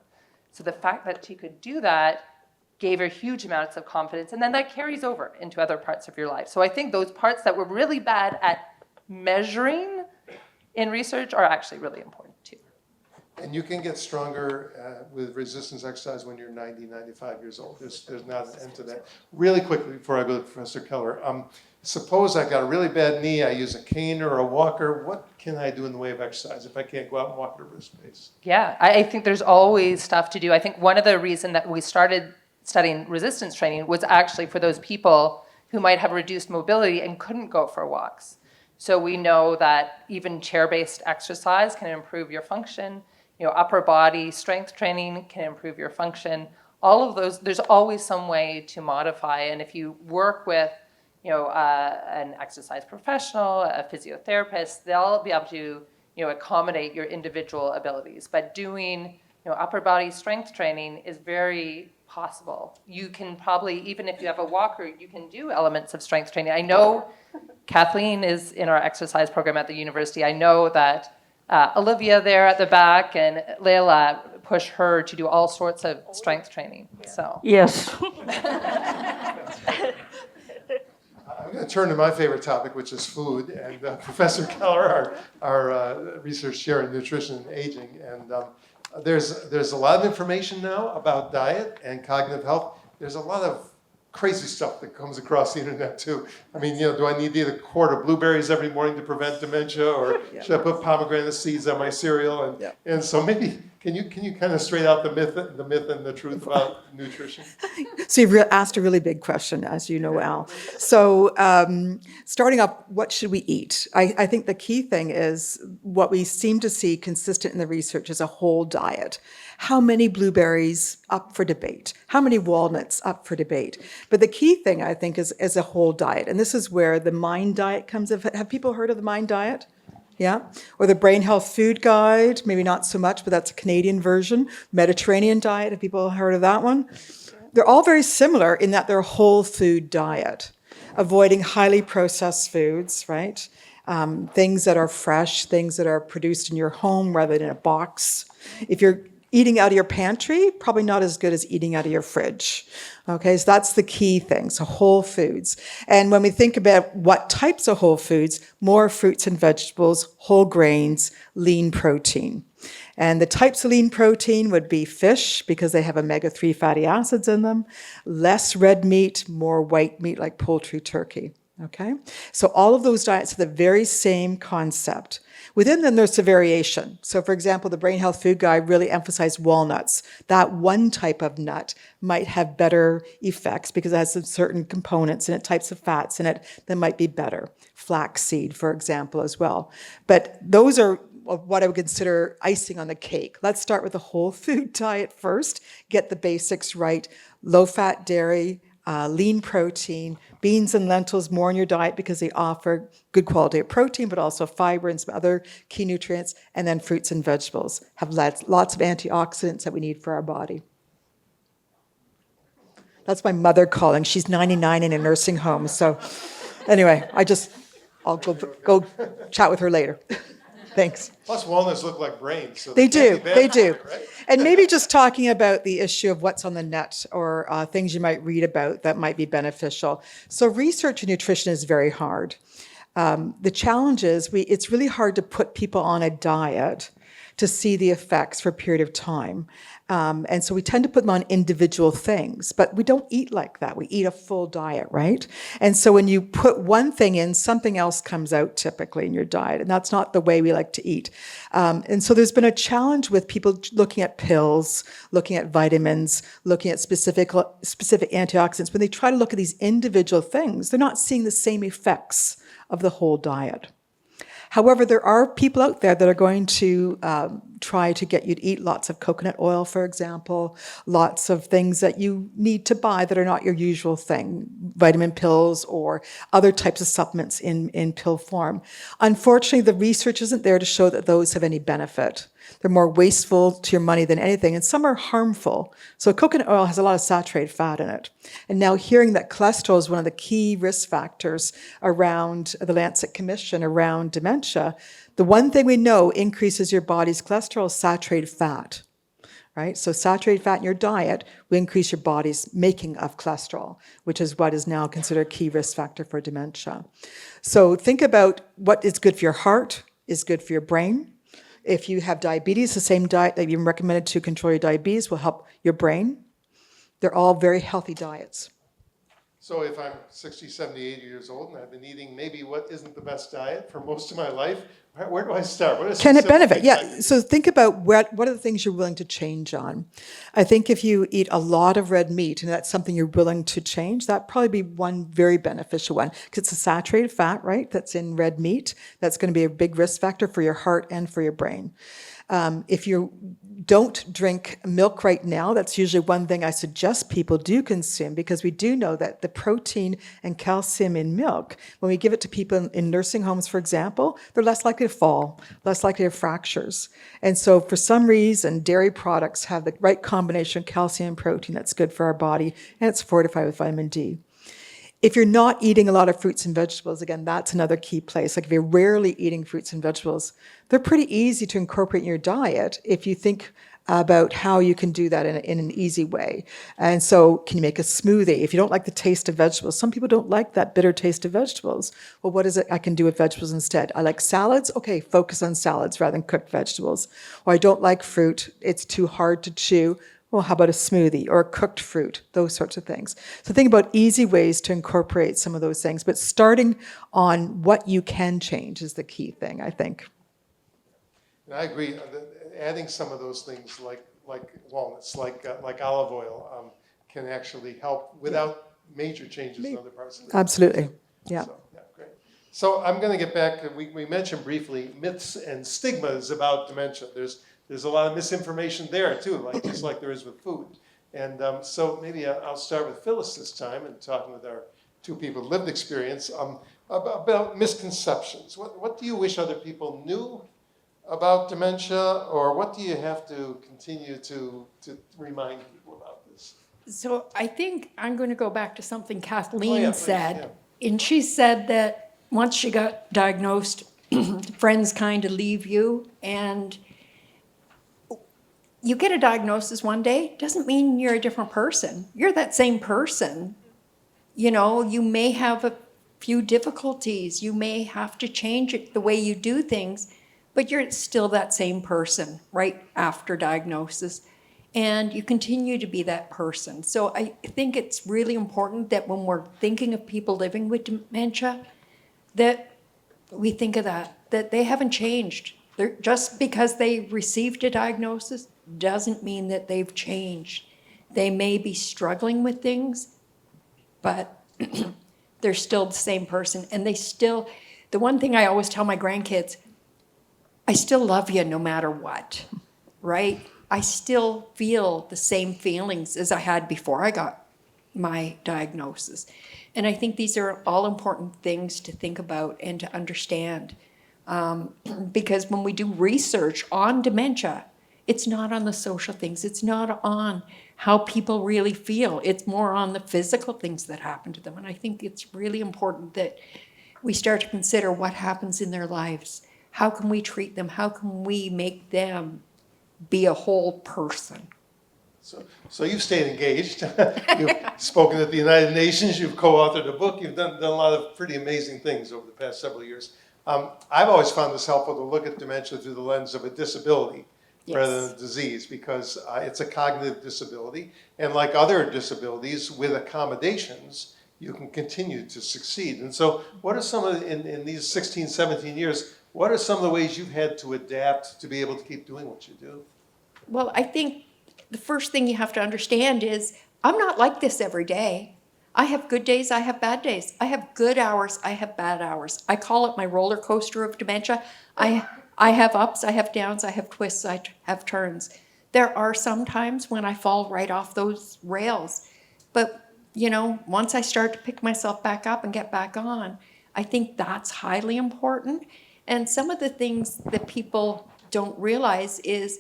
S4: So the fact that she could do that gave her huge amounts of confidence, and then that carries over into other parts of your life. So I think those parts that we're really bad at measuring in research are actually really important too.
S2: And you can get stronger with resistance exercise when you're 90, 95 years old. There's not an end to that. Really quickly, before I go to Professor Keller, suppose I got a really bad knee, I use a cane or a walker. What can I do in the way of exercise if I can't go out and walk at a brisk pace?
S4: Yeah, I think there's always stuff to do. I think one of the reasons that we started studying resistance training was actually for those people who might have reduced mobility and couldn't go for walks. So we know that even chair-based exercise can improve your function. Upper body strength training can improve your function. All of those, there's always some way to modify. And if you work with, an exercise professional, a physiotherapist, they'll be able to, accommodate your individual abilities. But doing, upper body strength training is very possible. You can probably, even if you have a walker, you can do elements of strength training. I know Kathleen is in our exercise program at the university. I know that Olivia there at the back and Leila push her to do all sorts of strength training. So
S5: Yes.
S2: I'm going to turn to my favorite topic, which is food. And Professor Keller, our research chair in nutrition and aging. And there's a lot of information now about diet and cognitive health. There's a lot of crazy stuff that comes across the internet too. I mean, do I need to eat a quart of blueberries every morning to prevent dementia, or should I put pomegranate seeds on my cereal? And so maybe can you kind of straight out the myth and the truth about nutrition?
S7: So you've asked a really big question, as you know, Al. So starting off, what should we eat? I think the key thing is what we seem to see consistent in the research is a whole diet. How many blueberries? Up for debate. How many walnuts? Up for debate. But the key thing, I think, is a whole diet. And this is where the MIND diet comes in. Have people heard of the MIND diet? Yeah? Or the Brain Health Food Guide, maybe not so much, but that's a Canadian version. Mediterranean diet, have people heard of that one? They're all very similar in that they're a whole food diet, avoiding highly processed foods, right? Things that are fresh, things that are produced in your home rather than in a box. If you're eating out of your pantry, probably not as good as eating out of your fridge. Okay, so that's the key thing, so whole foods. And when we think about what types of whole foods, more fruits and vegetables, whole grains, lean protein. And the types of lean protein would be fish, because they have omega-3 fatty acids in them, less red meat, more white meat like poultry, turkey. Okay, so all of those diets have the very same concept. Within them, there's a variation. So for example, the Brain Health Food Guide really emphasized walnuts. That one type of nut might have better effects because it has some certain components in it, types of fats in it that might be better. Flaxseed, for example, as well. But those are what I would consider icing on the cake. Let's start with the whole food diet first, get the basics right. Low-fat dairy, lean protein, beans and lentils more in your diet because they offer good quality of protein, but also fiber and some other key nutrients, and then fruits and vegetables have lots of antioxidants that we need for our body. That's my mother calling. She's 99 in a nursing home. So anyway, I'll go chat with her later. Thanks.
S2: Plus, walnuts look like brains. So
S7: They do.
S2: can't be bad, right?
S7: And maybe just talking about the issue of what's on the net or things you might read about that might be beneficial. So research in nutrition is very hard. The challenge is it's really hard to put people on a diet to see the effects for a period of time. And so we tend to put them on individual things, but we don't eat like that. We eat a full diet, right? And so when you put one thing in, something else comes out typically in your diet, and that's not the way we like to eat. And so there's been a challenge with people looking at pills, looking at vitamins, looking at specific antioxidants. When they try to look at these individual things, they're not seeing the same effects of the whole diet. However, there are people out there that are going to try to get you to eat lots of coconut oil, for example, lots of things that you need to buy that are not your usual thing, vitamin pills or other types of supplements in pill form. Unfortunately, the research isn't there to show that those have any benefit. They're more wasteful to your money than anything, and some are harmful. So coconut oil has a lot of saturated fat in it. And now hearing that cholesterol is one of the key risk factors around the Lancet Commission, around dementia, the one thing we know increases your body's cholesterol is saturated fat, right? So saturated fat in your diet will increase your body's making of cholesterol, which is what is now considered a key risk factor for dementia. So think about what is good for your heart, is good for your brain. If you have diabetes, the same diet that you've recommended to control your diabetes will help your brain. They're all very healthy diets.
S2: So if I'm 60, 70, 80 years old and I've been eating maybe what isn't the best diet for most of my life, where do I start? What are
S7: Can it
S2: specific
S7: benefit?
S2: things
S7: Yeah. So think about what are the things you're willing to change on. I think if you eat a lot of red meat and that's something you're willing to change, that'd probably be one very beneficial one because it's a saturated fat, right? That's in red meat. That's going to be a big risk factor for your heart and for your brain. If you don't drink milk right now, that's usually one thing I suggest people do consume because we do know that the protein and calcium in milk, when we give it to people in nursing homes, for example, they're less likely to fall, less likely to have fractures. And so for some reason, dairy products have the right combination of calcium and protein that's good for our body, and it's fortified with vitamin D. If you're not eating a lot of fruits and vegetables, again, that's another key place. Like if you're rarely eating fruits and vegetables, they're pretty easy to incorporate in your diet if you think about how you can do that in an easy way. And so can you make a smoothie? If you don't like the taste of vegetables, some people don't like that bitter taste of vegetables. Well, what is it I can do with vegetables instead? I like salads. Okay, focus on salads rather than cooked vegetables. Or I don't like fruit. It's too hard to chew. Well, how about a smoothie or a cooked fruit, those sorts of things. So think about easy ways to incorporate some of those things, but starting on what you can change is the key thing, I think.
S2: And I agree. Adding some of those things like walnuts, like olive oil, can actually help without major changes in other parts of the
S7: Absolutely, yeah.
S2: So, yeah, great. So I'm going to get back. We mentioned briefly myths and stigmas about dementia. There's a lot of misinformation there too, just like there is with food. And so maybe I'll start with Phyllis this time and talking with our two people with lived experience about misconceptions. What do you wish other people knew about dementia, or what do you have to continue to remind people about this?
S6: So I think I'm going to go back to something Kathleen
S2: Please,
S6: said. And she said that once she got diagnosed, friends kind of leave you, and you get a diagnosis one day, doesn't mean you're a different person. You're that same person. You know, you may have a few difficulties. You may have to change it, the way you do things, but you're still that same person right after diagnosis. And you continue to be that person. So I think it's really important that when we're thinking of people living with dementia, that we think of that they haven't changed. Just because they received a diagnosis doesn't mean that they've changed. They may be struggling with things, but they're still the same person. And the one thing I always tell my grandkids, I still love you no matter what, right? I still feel the same feelings as I had before I got my diagnosis. And I think these are all important things to think about and to understand. Because when we do research on dementia, it's not on the social things. It's not on how people really feel. It's more on the physical things that happen to them. And I think it's really important that we start to consider what happens in their lives. How can we treat them? How can we make them be a whole person?
S2: So you've stayed engaged. You've spoken at the United Nations. You've co-authored a book. You've done a lot of pretty amazing things over the past several years. I've always found this helpful to look at dementia through the lens of a disability rather than
S6: Yes.
S2: a disease, because it's a cognitive disability. And like other disabilities, with accommodations, you can continue to succeed. And so what are some of, in these 16, 17 years, what are some of the ways you've had to adapt to be able to keep doing what you do?
S6: Well, I think the first thing you have to understand is I'm not like this every day. I have good days, I have bad days. I have good hours, I have bad hours. I call it my roller coaster of dementia. I have ups, I have downs, I have twists, I have turns. There are some times when I fall right off those rails. But, you know, once I start to pick myself back up and get back on, I think that's highly important. And some of the things that people don't realize is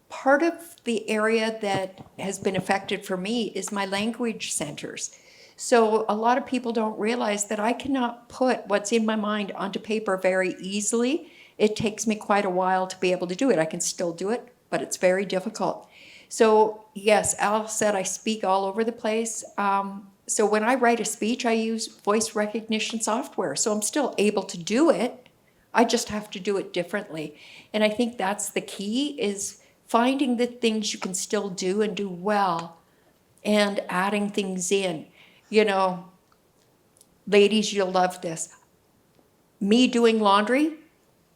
S6: part of the area that has been affected for me is my language centers. So a lot of people don't realize that I cannot put what's in my mind onto paper very easily. It takes me quite a while to be able to do it. I can still do it, but it's very difficult. So yes, Al said I speak all over the place. So when I write a speech, I use voice recognition software. So I'm still able to do it. I just have to do it differently. And I think that's the key, is finding the things you can still do and do well and adding things in. You know, ladies, you'll love this. Me doing laundry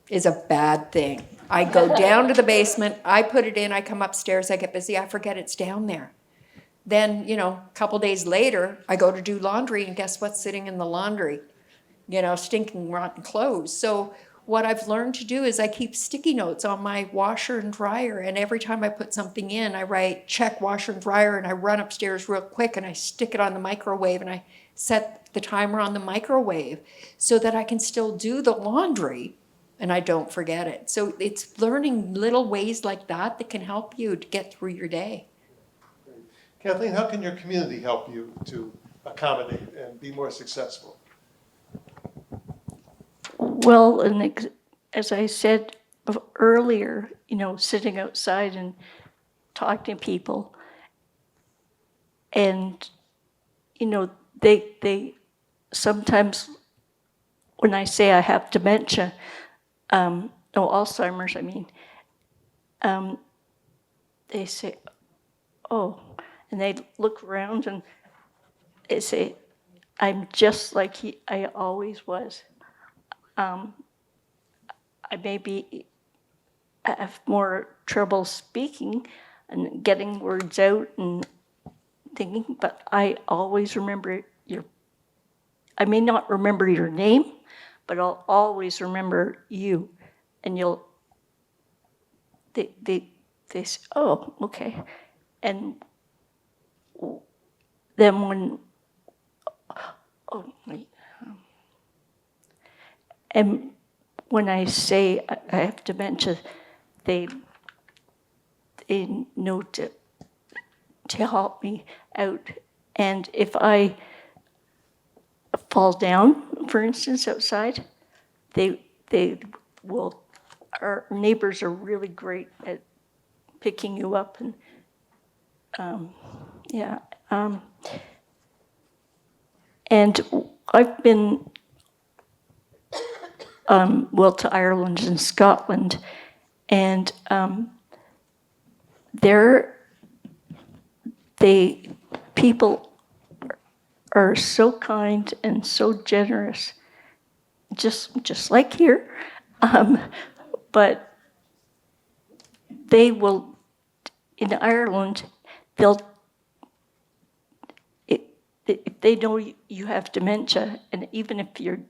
S6: is a bad thing. I go down to the basement, I put it in, I come upstairs, I get busy, I forget it's down there. Then, you know, a couple days later, I go to do laundry, and guess what's sitting in the laundry? You know, stinking, rotten clothes. So what I've learned to do is I keep sticky notes on my washer and dryer, and every time I put something in, I write check washer and dryer, and I run upstairs real quick and I stick it on the microwave, and I set the timer on the microwave so that I can still do the laundry and I don't forget it. So it's learning little ways like that that can help you to get through your day.
S2: Kathleen, how can your community help you to accommodate and be more successful?
S5: Well, as I said earlier, you know, sitting outside and talking to people, and, you know, they sometimes, when I say I have dementia, no, Alzheimer's, I mean, they say, oh, and they look around and they say, I'm just like I always was. I maybe have more trouble speaking and getting words out and thinking, but I always remember I may not remember your name, but I'll always remember you. And they say, oh, okay. And then and when I say I have dementia, they know to help me out. And if I fall down, for instance, outside, they will. Our neighbors are really great at picking you up, and and I've been to Ireland and Scotland, and people are so kind and so generous, just like here, but they will, in Ireland, if they know you have dementia, and even if you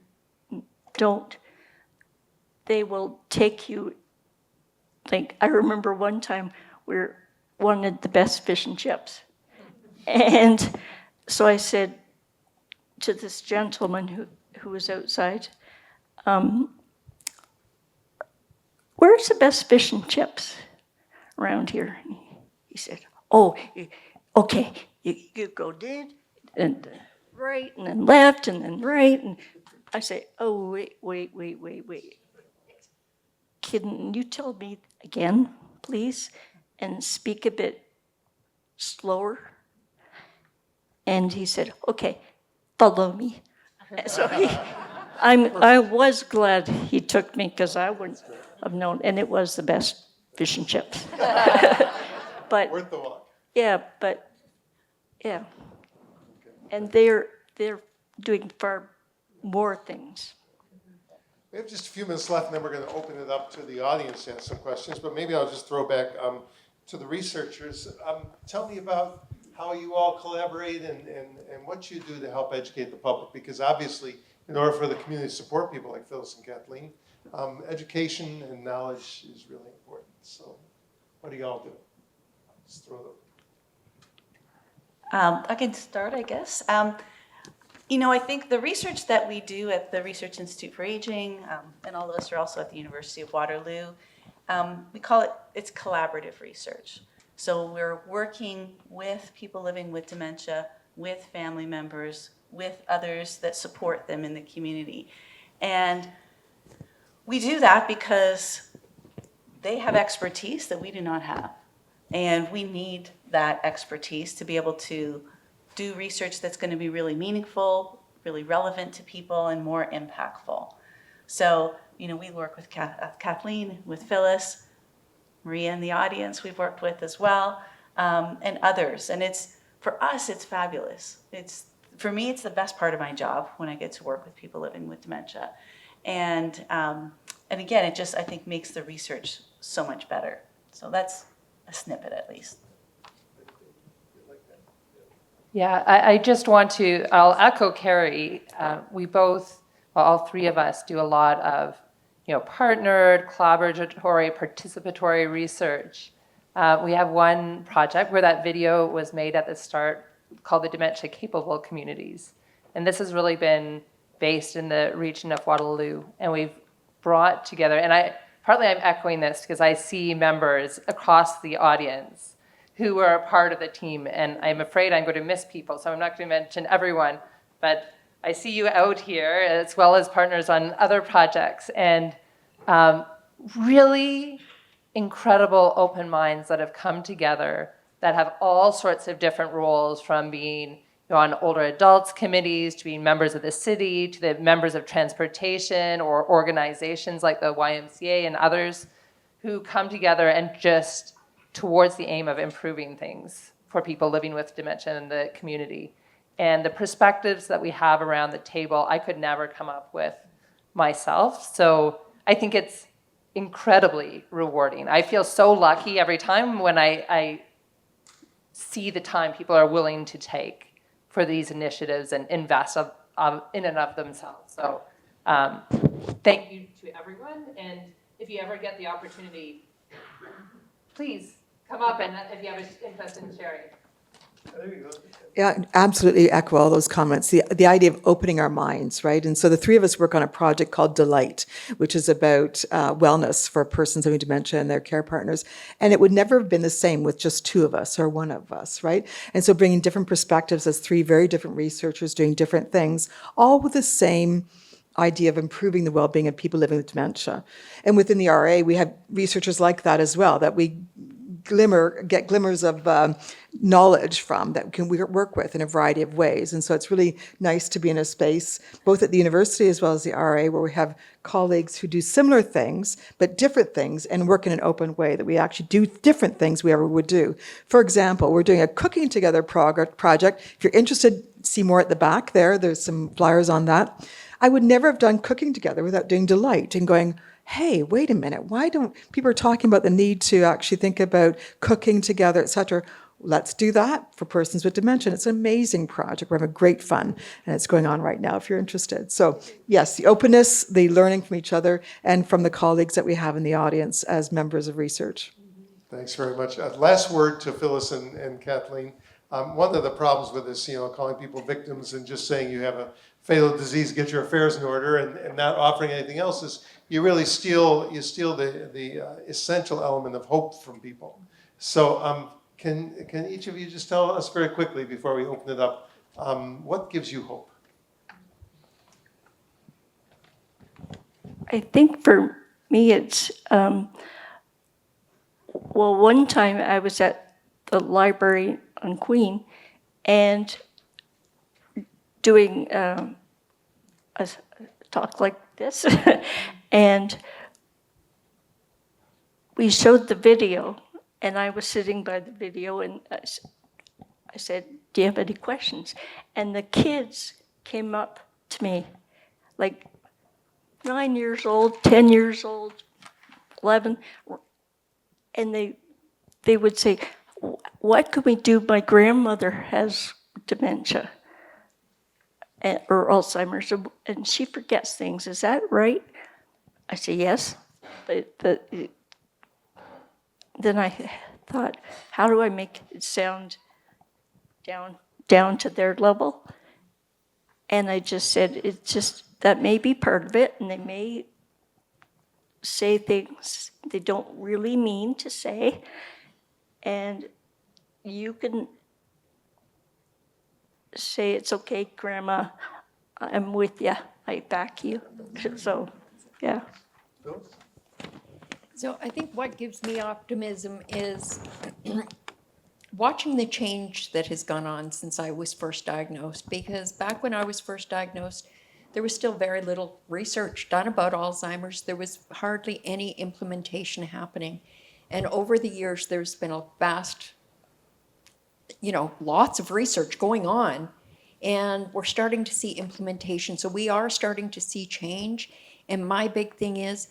S5: don't, they will take you. Like, I remember one time we wanted the best fish and chips. And so I said to this gentleman who was outside, where's the best fish and chips around here? And he said, oh, okay, you go down and right and then left and then right. And I say, oh, wait. Can you tell me again, please, and speak a bit slower? And he said, okay, follow me. So I was glad he took me because I wouldn't have known, and it was the best fish and chips. But
S2: Worth the walk.
S5: yeah, and they're doing far more things.
S2: We have just a few minutes left, and then we're going to open it up to the audience to ask some questions. But maybe I'll just throw back to the researchers. Tell me about how you all collaborate and what you do to help educate the public. Because obviously, in order for the community to support people like Phyllis and Kathleen, education and knowledge is really important. So what do y'all do? Just throw them.
S3: I can start, I guess. I think the research that we do at the Research Institute for Aging, and all of us are also at the University of Waterloo, we call it's collaborative research. So we're working with people living with dementia, with family members, with others that support them in the community. And we do that because they have expertise that we do not have. And we need that expertise to be able to do research that's going to be really meaningful, really relevant to people, and more impactful. So, we work with Kathleen, with Phyllis, Maria in the audience we've worked with as well, and others. And for us, it's fabulous. For me, it's the best part of my job when I get to work with people living with dementia. And again, it just, I think, makes the research so much better. So that's a snippet at least.
S4: Yeah, I just want to, I'll echo Carrie. We both, all three of us, do a lot of, partnered, collaboratory, participatory research. We have one project where that video was made at the start called the Dementia Capable Communities. And this has really been based in the region of Waterloo. And we've brought together, and I'm echoing this because I see members across the audience who are a part of the team, and I'm afraid I'm going to miss people, so I'm not going to mention everyone, but I see you out here as well as partners on other projects, and really incredible open minds that have come together that have all sorts of different roles, from being on older adults committees, to being members of the city, to the members of transportation or organizations like the YMCA and others, who come together and just towards the aim of improving things for people living with dementia in the community. And the perspectives that we have around the table, I could never come up with myself. So I think it's incredibly rewarding. I feel so lucky every time when I see the time people are willing to take for these initiatives and invest in and of themselves. So thank you to everyone. And if you ever get the opportunity, please come up, and if you have an interest in sharing.
S2: There you go.
S7: Yeah, absolutely echo all those comments. The idea of opening our minds, right? And so the three of us work on a project called Delight, which is about wellness for persons living with dementia and their care partners. And it would never have been the same with just two of us or one of us, right? And so bringing different perspectives as three very different researchers doing different things, all with the same idea of improving the well-being of people living with dementia. And within the RA, we have researchers like that as well, that we get glimmers of knowledge from, that we work with in a variety of ways. And so it's really nice to be in a space, both at the university as well as the RA, where we have colleagues who do similar things, but different things, and work in an open way, that we actually do different things we ever would do. For example, we're doing a cooking together project. If you're interested, see more at the back there. There's some flyers on that. I would never have done cooking together without doing Delight and going, hey, wait a minute, why don't people are talking about the need to actually think about cooking together, et cetera. Let's do that for persons with dementia. It's an amazing project. We're having great fun, and it's going on right now if you're interested. So yes, the openness, the learning from each other, and from the colleagues that we have in the audience as members of research.
S2: Thanks very much. Last word to Phyllis and Kathleen. One of the problems with this, calling people victims and just saying you have a fatal disease, get your affairs in order, and not offering anything else, is you really steal the essential element of hope from people. So can each of you just tell us very quickly before we open it up, what gives you hope?
S5: I think for me it's, one time I was at the library on Queen and doing talk like this. And we showed the video, and I was sitting by the video, and I said, do you have any questions? And the kids came up to me, like 9 years old, 10 years old, 11, and they would say, what can we do? My grandmother has dementia or Alzheimer's, and she forgets things. Is that right? I say, yes. But then I thought, how do I make it sound down to their level? And I just said, it's just, that may be part of it, and they may say things they don't really mean to say, and you can say, it's okay, Grandma, I'm with you, I back you. So, yeah.
S6: So I think what gives me optimism is watching the change that has gone on since I was first diagnosed, because back when I was first diagnosed, there was still very little research done about Alzheimer's. There was hardly any implementation happening. And over the years, there's been a vast, lots of research going on, and we're starting to see implementation. So we are starting to see change. And my big thing is,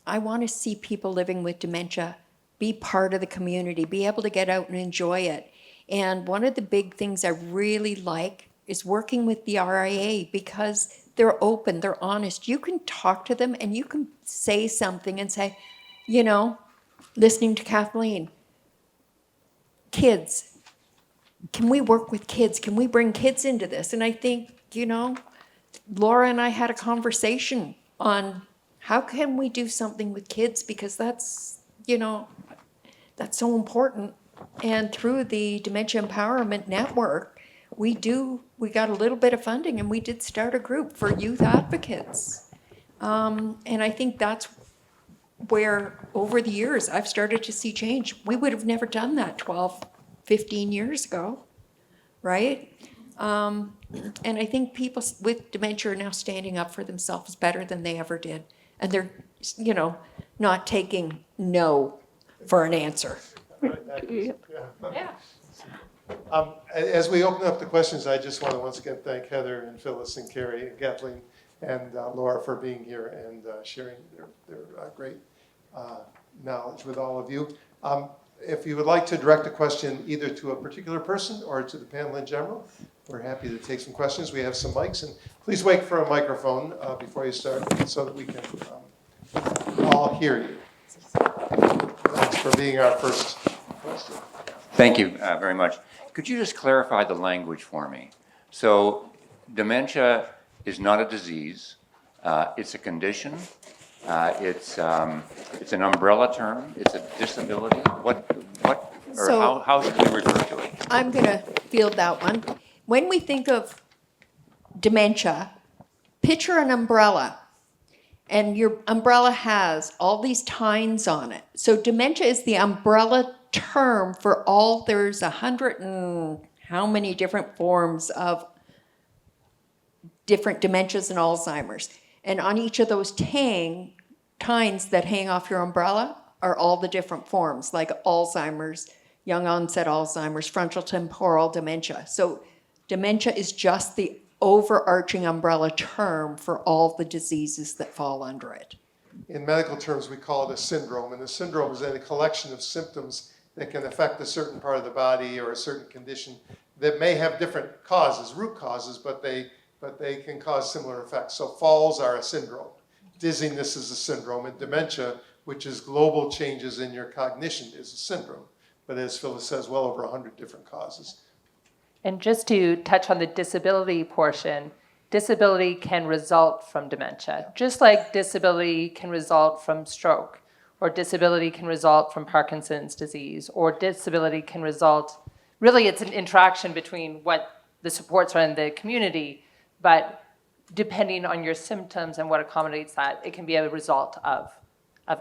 S6: I want to see people living with dementia be part of the community, be able to get out and enjoy it. And one of the big things I really like is working with the RIA, because they're open, they're honest. You can talk to them and you can say something and say, listening to Kathleen, kids, can we work with kids? Can we bring kids into this? And I think, Laura and I had a conversation on how can we do something with kids, because that's so important. And through the Dementia Empowerment Network, we got a little bit of funding, and we did start a group for youth advocates. And I think that's where, over the years, I've started to see change. We would have never done that 12, 15 years ago, right? And I think people with dementia are now standing up for themselves better than they ever did. And they're, not taking no for an answer.
S1: Yeah.
S2: As we open up the questions, I just want to once again thank Heather and Phyllis and Carrie and Kathleen and Laura for being here and sharing their great knowledge with all of you. If you would like to direct a question either to a particular person or to the panel in general, we're happy to take some questions. We have some mics, and please wait for a microphone before you start so that we can all hear you. Thanks for being our first question.
S8: Thank you very much. Could you just clarify the language for me? So dementia is not a disease. It's a condition. It's an umbrella term. It's a disability. How should we refer to it?
S6: I'm going to field that one. When we think of dementia, picture an umbrella, and your umbrella has all these tines on it. So dementia is the umbrella term for all, there's 100 and how many different forms of different dementias and Alzheimer's. And on each of those tines that hang off your umbrella are all the different forms, like Alzheimer's, young onset Alzheimer's, frontotemporal dementia. So dementia is just the overarching umbrella term for all the diseases that fall under it.
S2: In medical terms, we call it a syndrome, and a syndrome is a collection of symptoms that can affect a certain part of the body or a certain condition that may have different causes, root causes, but they can cause similar effects. So falls are a syndrome. Dizziness is a syndrome, and dementia, which is global changes in your cognition, is a syndrome. But as Phyllis says, well over 100 different causes.
S4: And just to touch on the disability portion, disability can result from dementia, just like disability can result from stroke, or disability can result from Parkinson's disease, or disability can result, really it's an interaction between what the supports are in the community, but depending on your symptoms and what accommodates that, it can be a result of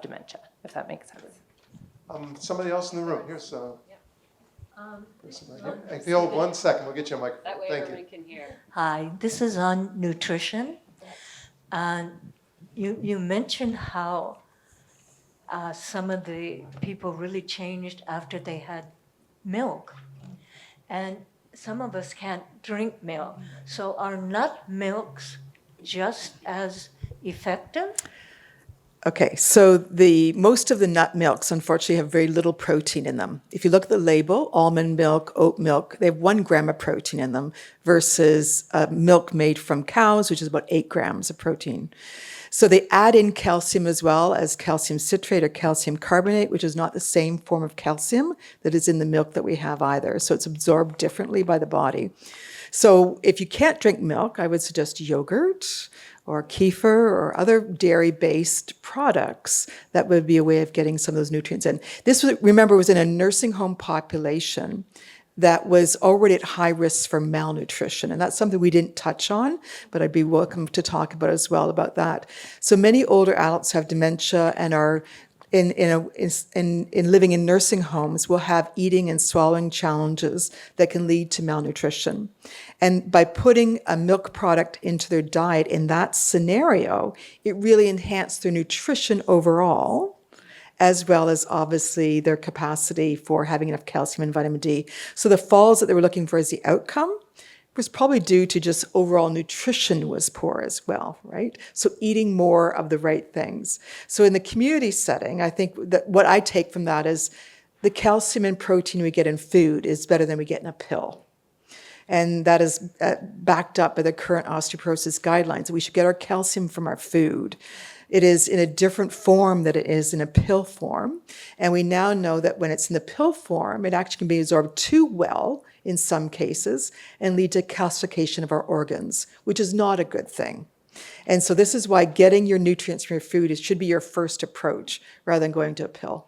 S4: dementia, if that makes sense.
S2: Somebody else in the room. Here's if you hold 1 second, we'll get you a microphone.
S1: That way
S2: Thank
S1: everybody
S2: you.
S1: can hear.
S9: Hi, this is on nutrition. And you mentioned how some of the people really changed after they had milk. And some of us can't drink milk. So are nut milks just as effective?
S7: Okay, so most of the nut milks unfortunately have very little protein in them. If you look at the label, almond milk, oat milk, they have 1 gram of protein in them versus milk made from cows, which is about 8 grams of protein. So they add in calcium as well as calcium citrate or calcium carbonate, which is not the same form of calcium that is in the milk that we have either. So it's absorbed differently by the body. So if you can't drink milk, I would suggest yogurt or kefir or other dairy-based products. That would be a way of getting some of those nutrients in. This, remember, was in a nursing home population that was already at high risk for malnutrition. And that's something we didn't touch on, but I'd be welcome to talk about as well about that. So many older adults have dementia and are in living in nursing homes will have eating and swallowing challenges that can lead to malnutrition. And by putting a milk product into their diet in that scenario, it really enhanced their nutrition overall, as well as obviously their capacity for having enough calcium and vitamin D. So the falls that they were looking for as the outcome was probably due to just overall nutrition was poor as well, right? So eating more of the right things. So in the community setting, I think that what I take from that is the calcium and protein we get in food is better than we get in a pill. And that is backed up by the current osteoporosis guidelines. We should get our calcium from our food. It is in a different form than it is in a pill form. And we now know that when it's in the pill form, it actually can be absorbed too well in some cases and lead to calcification of our organs, which is not a good thing. And so this is why getting your nutrients from your food should be your first approach rather than going to a pill.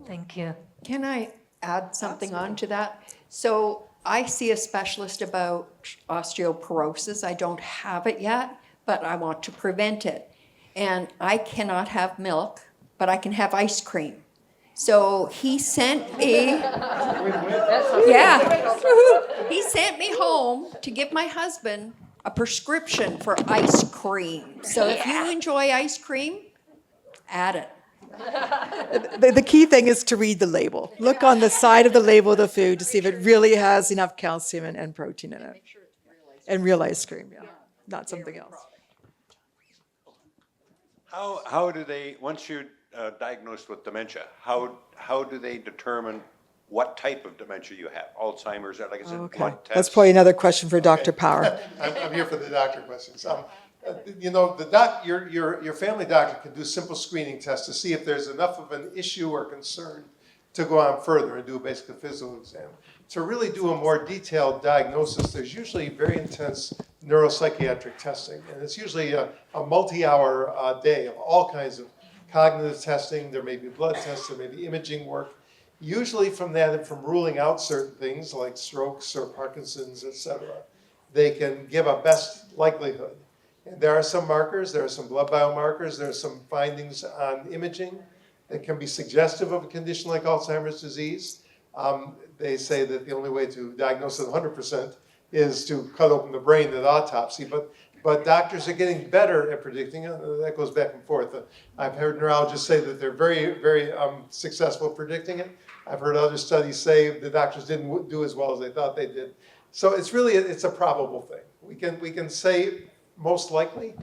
S9: Thank you.
S6: Can I add something on to that? So I see a specialist about osteoporosis. I don't have it yet, but I want to prevent it. And I cannot have milk, but I can have ice cream. So he sent me, he sent me home to give my husband a prescription for ice cream. So if you enjoy ice cream, add it.
S7: The key thing is to read the label. Look on the side of the label of the food to see if it really has enough calcium and protein in it. And real ice cream, yeah, not something else.
S10: How do they, once you're diagnosed with dementia, how do they determine what type of dementia you have? Alzheimer's, like I said,
S7: Okay,
S10: blood tests?
S7: that's probably another question for Dr. Power.
S2: I'm here for the doctor questions. You know, your family doctor can do simple screening tests to see if there's enough of an issue or concern to go on further and do a basic physical exam. To really do a more detailed diagnosis, there's usually very intense neuropsychiatric testing, and it's usually a multi-hour day of all kinds of cognitive testing. There may be blood tests, there may be imaging work. Usually from that and from ruling out certain things like strokes or Parkinson's, etc., they can give a best likelihood. And there are some markers, there are some blood biomarkers, there are some findings on imaging that can be suggestive of a condition like Alzheimer's disease. They say that the only way to diagnose it 100% is to cut open the brain at autopsy, but doctors are getting better at predicting it. That goes back and forth. I've heard neurologists say that they're very, very successful at predicting it. I've heard other studies say the doctors didn't do as well as they thought they did. So it's really, it's a probable thing. We can say most likely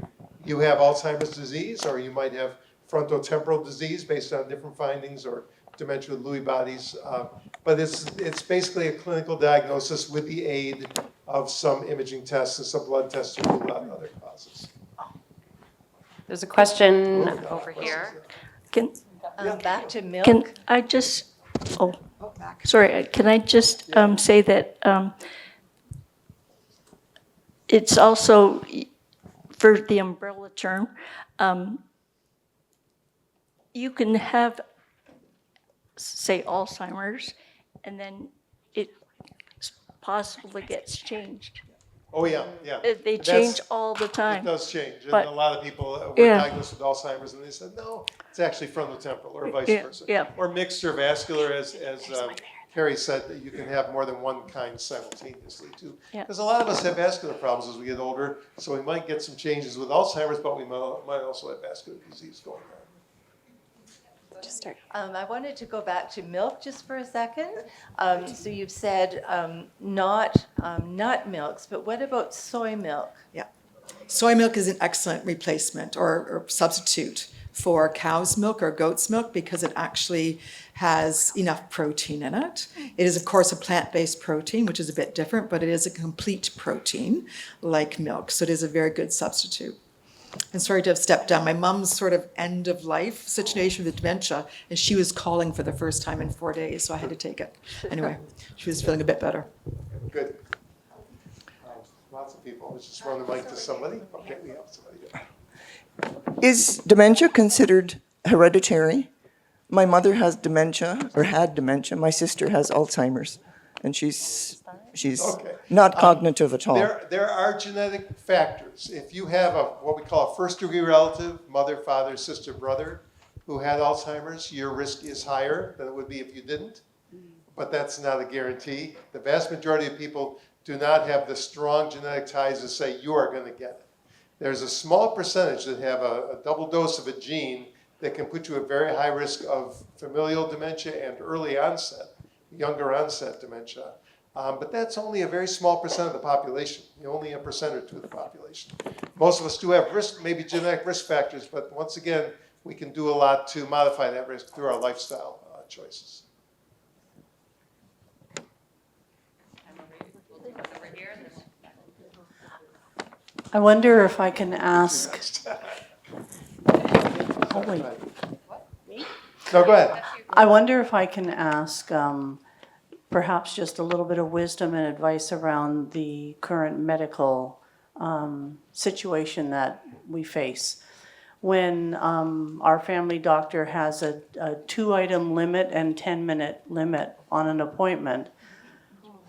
S2: you have Alzheimer's disease, or you might have frontotemporal disease based on different findings, or dementia with Lewy bodies. But it's basically a clinical diagnosis with the aid of some imaging tests and some blood tests to rule out other causes.
S1: There's a question over here.
S5: Can
S9: Back to milk.
S5: can I just, sorry, can I just say that it's also, for the umbrella term, you can have, say, Alzheimer's, and then it possibly gets changed.
S2: Oh, yeah.
S5: They
S2: That's-
S5: change all the
S2: It
S5: time.
S2: does change. And
S5: But-
S2: a lot of people were
S5: Yeah.
S2: diagnosed with Alzheimer's and they said, no, it's actually frontotemporal or vice
S5: Yeah,
S2: versa.
S5: yeah.
S2: Or mixed or vascular as Carrie said that you can have more than one kind simultaneously too.
S5: Yeah.
S2: Because a lot of us have vascular problems as we get older, so we might get some changes with Alzheimer's, but we might also have vascular disease going on.
S1: Just start.
S11: I wanted to go back to milk just for a second. So you've said not nut milks, but what about soy milk?
S7: Yeah. Soy milk is an excellent replacement or substitute for cow's milk or goat's milk because it actually has enough protein in it. It is, of course, a plant-based protein, which is a bit different, but it is a complete protein like milk. So it is a very good substitute. And sorry to have stepped down. My mom's sort of end of life situation with dementia, and she was calling for the first time in 4 days, so I had to take it. Anyway, she was feeling a bit better.
S2: Good. Lots of people. Let's just run the mic to somebody. Okay, we have somebody.
S12: Is dementia considered hereditary? My mother has dementia, or had dementia. My sister has Alzheimer's, and she's
S2: Okay.
S12: not cognitive at all.
S2: There are genetic factors. If you have what we call a first-degree relative, mother, father, sister, brother, who had Alzheimer's, your risk is higher than it would be if you didn't. But that's not a guarantee. The vast majority of people do not have the strong genetic ties to say you are going to get it. There's a small percentage that have a double dose of a gene that can put you at very high risk of familial dementia and early onset, younger onset dementia. But that's only a very small percent of the population, only 1% or 2% of the population. Most of us do have risk, maybe genetic risk factors, but once again, we can do a lot to modify that risk through our lifestyle choices.
S13: I wonder if I can ask. Oh, wait.
S2: No, go ahead.
S13: I wonder if I can ask perhaps just a little bit of wisdom and advice around the current medical situation that we face. When our family doctor has a 2-item limit and 10-minute limit on an appointment,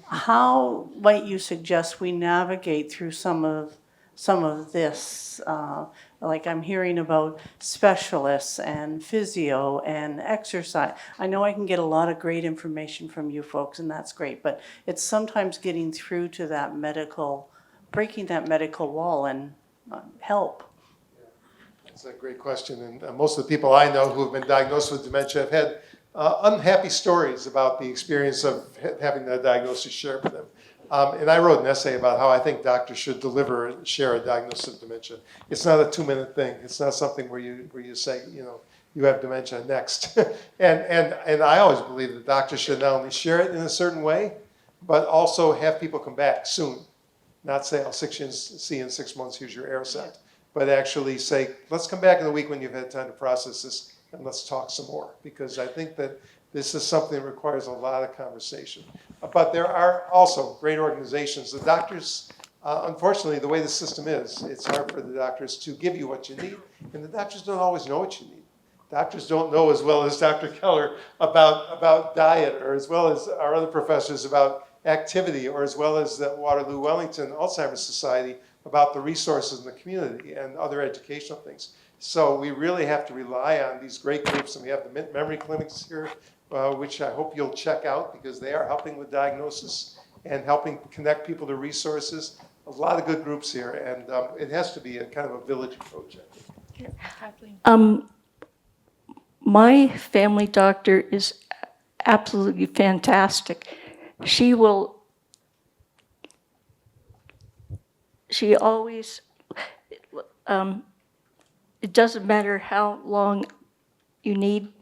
S13: how might you suggest we navigate through some of this? Like I'm hearing about specialists and physio and exercise. I know I can get a lot of great information from you folks, and that's great, but it's sometimes getting through to that breaking that medical wall and help.
S2: That's a great question. And most of the people I know who have been diagnosed with dementia have had unhappy stories about the experience of having that diagnosis shared with them. And I wrote an essay about how I think doctors should deliver and share a diagnosis of dementia. It's not a 2-minute thing. It's not something where you say, you have dementia next. and I always believe that doctors should not only share it in a certain way, but also have people come back soon. Not say, I'll see you in 6 months, here's your AirSet. But actually say, let's come back in a week when you've had time to process this, and let's talk some more. Because I think that this is something that requires a lot of conversation. But there are also great organizations. The doctors, unfortunately, the way the system is, it's hard for the doctors to give you what you need. And the doctors don't always know what you need. Doctors don't know as well as Dr. Keller about diet, or as well as our other professors about activity, or as well as the Waterloo Wellington Alzheimer's Society about the resources in the community and other educational things. So we really have to rely on these great groups, and we have the memory clinics here, which I hope you'll check out because they are helping with diagnosis and helping connect people to resources. A lot of good groups here, and it has to be a kind of a village approach, I think.
S5: Kathleen. My family doctor is absolutely fantastic. She always, it doesn't matter how long you need,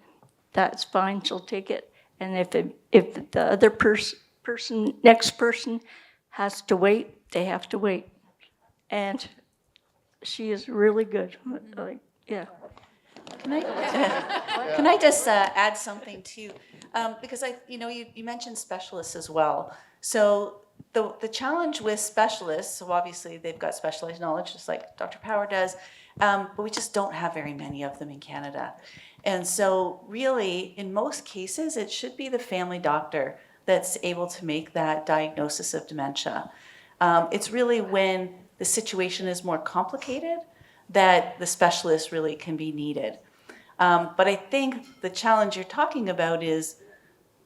S5: that's fine, she'll take it. And if the other next person has to wait, they have to wait. And she is really good, like, yeah.
S3: Can I just add something too? Because you mentioned specialists as well. So the challenge with specialists, so obviously they've got specialized knowledge, just like Dr. Power does, but we just don't have very many of them in Canada. And so really, in most cases, it should be the family doctor that's able to make that diagnosis of dementia. It's really when the situation is more complicated that the specialist really can be needed. But I think the challenge you're talking about is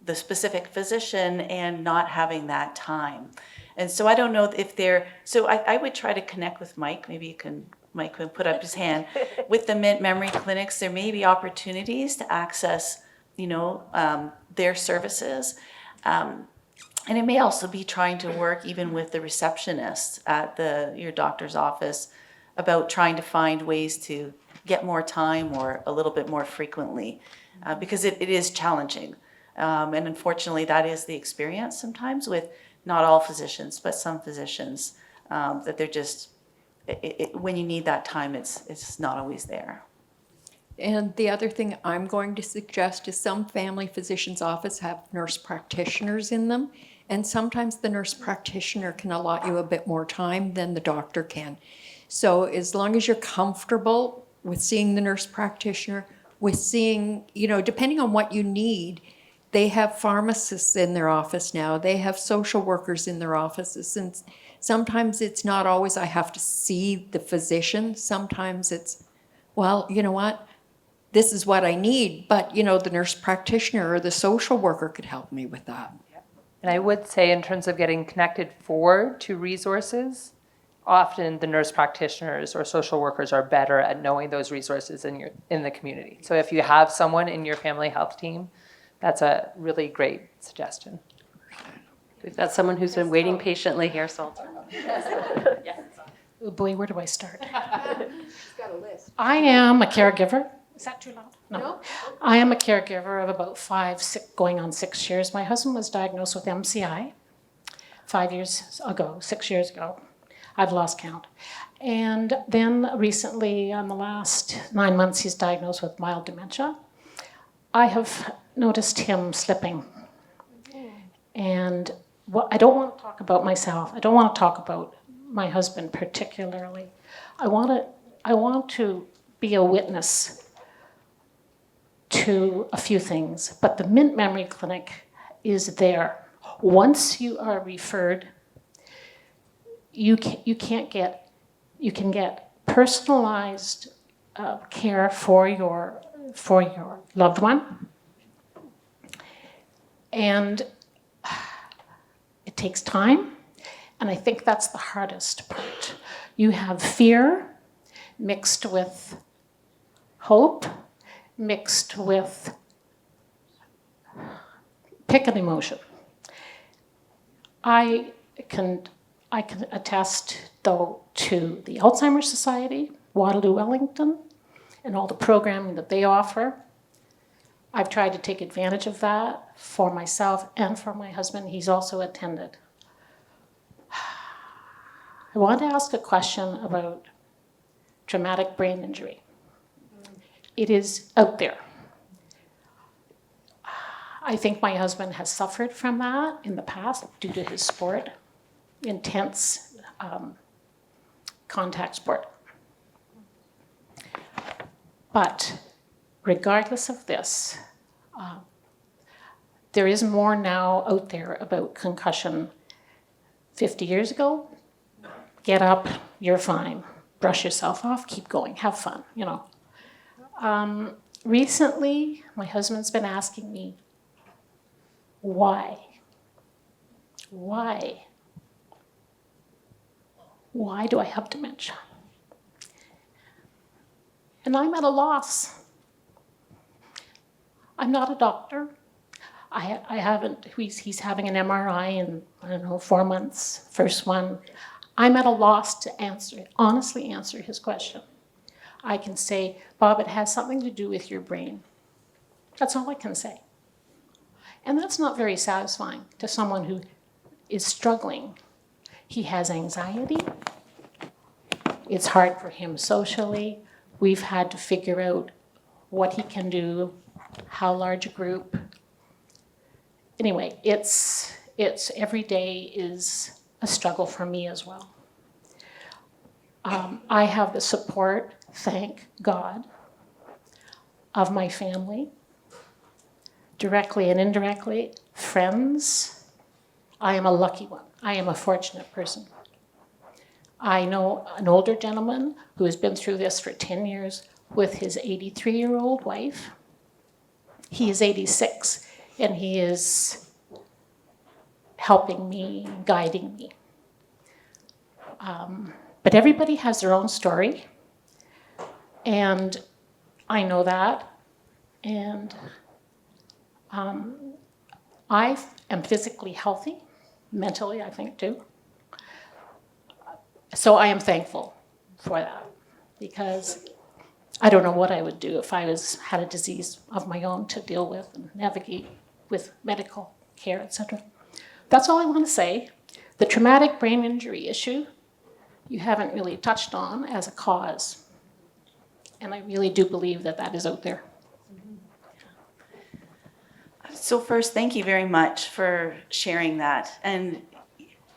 S3: the specific physician and not having that time. And so I don't know if so I would try to connect with Mike. Maybe Mike can put up his hand. With the memory clinics, there may be opportunities to access, their services. And it may also be trying to work even with the receptionist at your doctor's office about trying to find ways to get more time or a little bit more frequently, because it is challenging. And unfortunately, that is the experience sometimes with not all physicians, but some physicians, that they're just, when you need that time, it's not always there.
S6: And the other thing I'm going to suggest is some family physicians' office have nurse practitioners in them, and sometimes the nurse practitioner can allot you a bit more time than the doctor can. So as long as you're comfortable with seeing the nurse practitioner, with seeing, depending on what you need, they have pharmacists in their office now, they have social workers in their offices, and sometimes it's not always I have to see the physician, sometimes it's, well, you know what? This is what I need, but the nurse practitioner or the social worker could help me with that.
S4: And I would say in terms of getting connected to resources, often the nurse practitioners or social workers are better at knowing those resources in the community. So if you have someone in your family health team, that's a really great suggestion.
S1: We've got someone who's been waiting patiently here, so
S14: Oh boy, where do I start? I am a caregiver. Is that too loud? No. I am a caregiver of about going on 6 years. My husband was diagnosed with MCI 6 years ago. I've lost count. And then recently, in the last 9 months, he's diagnosed with mild dementia. I have noticed him slipping. And I don't want to talk about myself. I don't want to talk about my husband particularly. I want to be a witness to a few things, but the Mint Memory Clinic is there. Once you are referred, you can get personalized care for your loved one, and it takes time, and I think that's the hardest part. You have fear mixed with hope, mixed with, pick an emotion. I can attest, though, to the Alzheimer Society, Waterloo Wellington, and all the programming that they offer. I've tried to take advantage of that for myself and for my husband. He's also attended. I want to ask a question about traumatic brain injury. It is out there. I think my husband has suffered from that in the past due to his sport, intense contact sport. But regardless of this, there is more now out there about concussion. 50 years ago, get up, you're fine. Brush yourself off, keep going, have fun, Recently, my husband's been asking me, why? Why? Why do I have dementia? And I'm at a loss. I'm not a doctor. I haven't, he's having an MRI in, 4 months, first one. I'm at a loss to honestly answer his question. I can say, Bob, it has something to do with your brain. That's all I can say. And that's not very satisfying to someone who is struggling. He has anxiety. It's hard for him socially. We've had to figure out what he can do, how large a group. Anyway, it's every day is a struggle for me as well. I have the support, thank God, of my family, directly and indirectly, friends. I am a lucky one. I am a fortunate person. I know an older gentleman who has been through this for 10 years with his 83-year-old wife. He is 86. and he is helping me, guiding me. But everybody has their own story, and I know that. And I am physically healthy, mentally, I think, too. So I am thankful for that, because I don't know what I would do if I had a disease of my own to deal with and navigate with medical care, etc. That's all I want to say. The traumatic brain injury issue, you haven't really touched on as a cause. And I really do believe that that is out there.
S3: So first, thank you very much for sharing that. And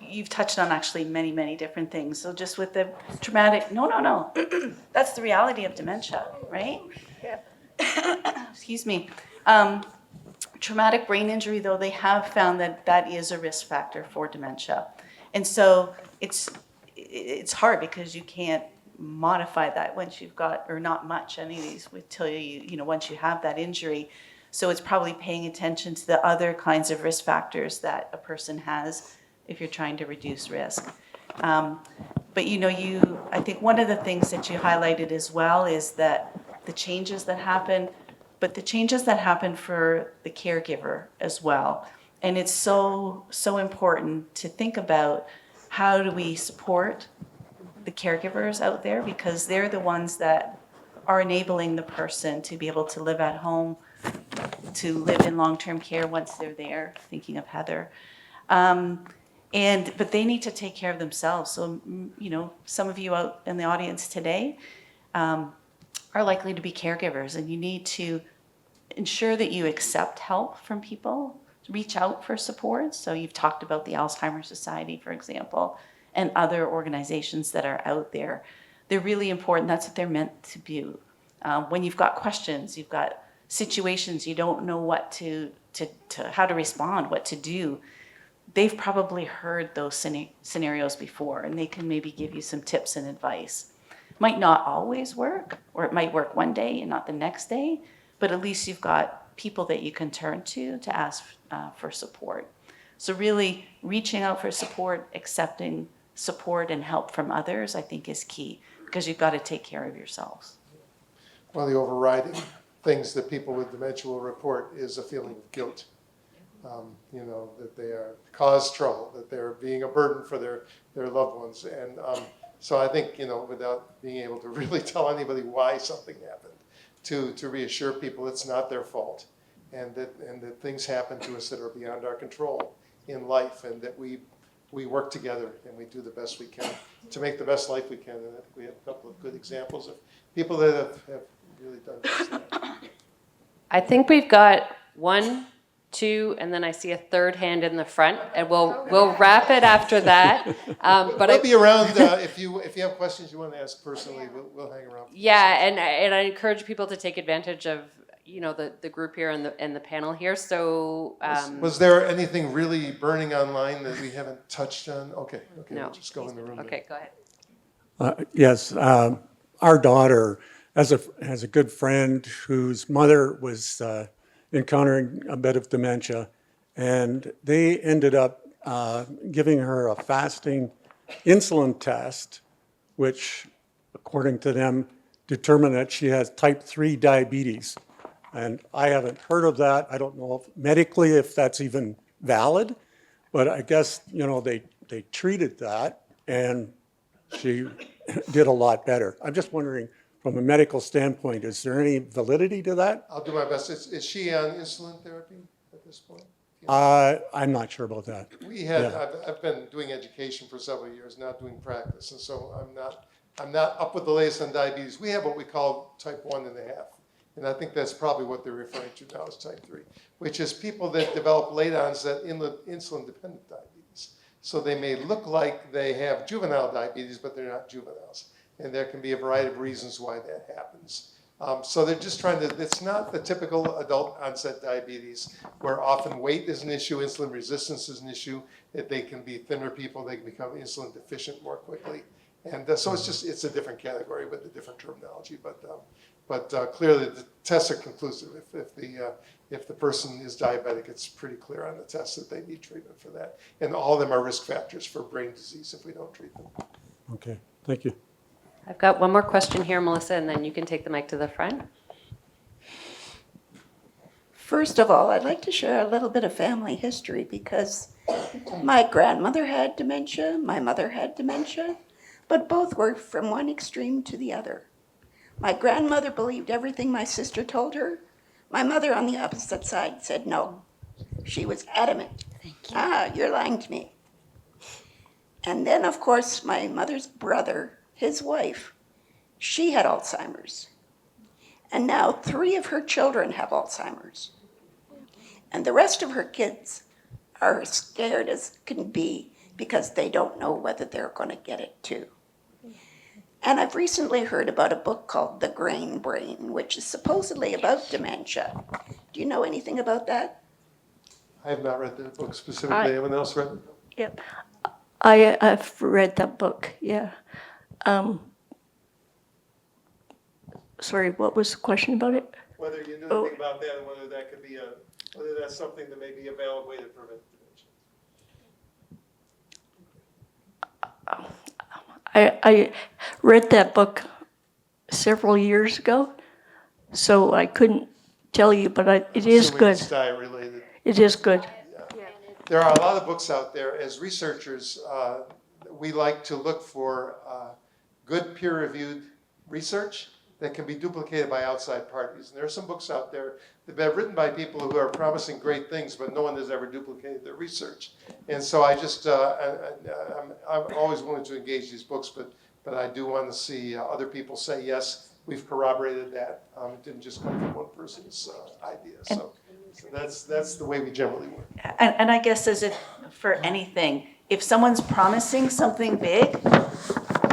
S3: you've touched on actually many, many different things. So just with the traumatic, no. That's the reality of dementia, right? Yeah. Excuse me. Traumatic brain injury, though, they have found that that is a risk factor for dementia. And so it's hard because you can't modify that once you've got, or not much, any of these would tell you, once you have that injury. So it's probably paying attention to the other kinds of risk factors that a person has if you're trying to reduce risk. But I think one of the things that you highlighted as well is that the changes that happen, but the changes that happen for the caregiver as well. And it's so important to think about how do we support the caregivers out there, because they're the ones that are enabling the person to be able to live at home, to live in long-term care once they're there, thinking of Heather. But they need to take care of themselves. So, some of you out in the audience today are likely to be caregivers, and you need to ensure that you accept help from people, reach out for support. So you've talked about the Alzheimer Society, for example, and other organizations that are out there. They're really important. That's what they're meant to do. When you've got questions, you've got situations you don't know what to how to respond, what to do, they've probably heard those scenarios before, and they can maybe give you some tips and advice. Might not always work, or it might work one day and not the next day, but at least you've got people that you can turn to ask for support. So really reaching out for support, accepting support and help from others, I think is key, because you've got to take care of yourselves.
S2: One of the overriding things that people with dementia will report is a feeling of guilt. That they are cause trouble, that they're being a burden for their loved ones. And so I think, without being able to really tell anybody why something happened, to reassure people it's not their fault, and that things happen to us that are beyond our control in life, and that we work together and we do the best we can to make the best life we can. And I think we have a couple of good examples of people that have really done this.
S1: I think we've got 1, 2, and then I see a third hand in the front, and we'll wrap it after that. But
S2: we'll be around if you have questions you want to ask personally. We'll hang around.
S1: Yeah, and I encourage people to take advantage of the group here and the panel here. So
S2: was there anything really burning online that we haven't touched on? Okay,
S1: no.
S2: We'll just go in the room.
S1: Okay, go ahead.
S15: Yes, our daughter has a good friend whose mother was encountering a bit of dementia, and they ended up giving her a fasting insulin test, which, according to them, determined that she has type 3 diabetes. And I haven't heard of that. I don't know medically if that's even valid, but I guess, they treated that, and she did a lot better. I'm just wondering, from a medical standpoint, is there any validity to that?
S2: I'll do my best. Is she on insulin therapy at this point?
S15: I'm not sure about that.
S2: I've been doing education for several years, not doing practice, and so I'm not up with the latest on diabetes. We have what we call type 1.5, and I think that's probably what they're referring to now as type 3, which is people that develop late onset insulin-dependent diabetes. So they may look like they have juvenile diabetes, but they're not juveniles. And there can be a variety of reasons why that happens. So they're just trying to, it's not the typical adult onset diabetes where often weight is an issue, insulin resistance is an issue, that they can be thinner people, they can become insulin deficient more quickly. And so it's a different category with a different terminology. But clearly the tests are conclusive. if the person is diabetic, it's pretty clear on the test that they need treatment for that. And all of them are risk factors for brain disease if we don't treat them.
S15: Okay, thank you.
S1: I've got one more question here, Melissa, and then you can take the mic to the front.
S16: First of all, I'd like to share a little bit of family history because my grandmother had dementia, my mother had dementia, but both were from one extreme to the other. My grandmother believed everything my sister told her. My mother on the opposite side said no. She was adamant. You're lying to me. And then, of course, my mother's brother, his wife, she had Alzheimer's. And now 3 of her children have Alzheimer's. And the rest of her kids are scared as can be because they don't know whether they're going to get it too. And I've recently heard about a book called The Grain Brain, which is supposedly about dementia. Do you know anything about that?
S2: I have not read the book specifically. Anyone else read it?
S5: Yep. I've read that book, yeah. Sorry, what was the question about it?
S2: Whether you knew anything about that and whether that could be whether that's something that may be a valid way to prevent dementia.
S5: I read that book several years ago, so I couldn't tell you, but it is good.
S2: It's diet related.
S5: It is good.
S2: Yeah. There are a lot of books out there. As researchers, we like to look for good peer-reviewed research that can be duplicated by outside parties. And there are some books out there that have been written by people who are promising great things, but no one has ever duplicated their research. And so I just, I'm always willing to engage these books, but I do want to see other people say, yes, we've corroborated that. It didn't just come from one person's idea. So that's the way we generally work.
S3: And I guess as if for anything, if someone's promising something big,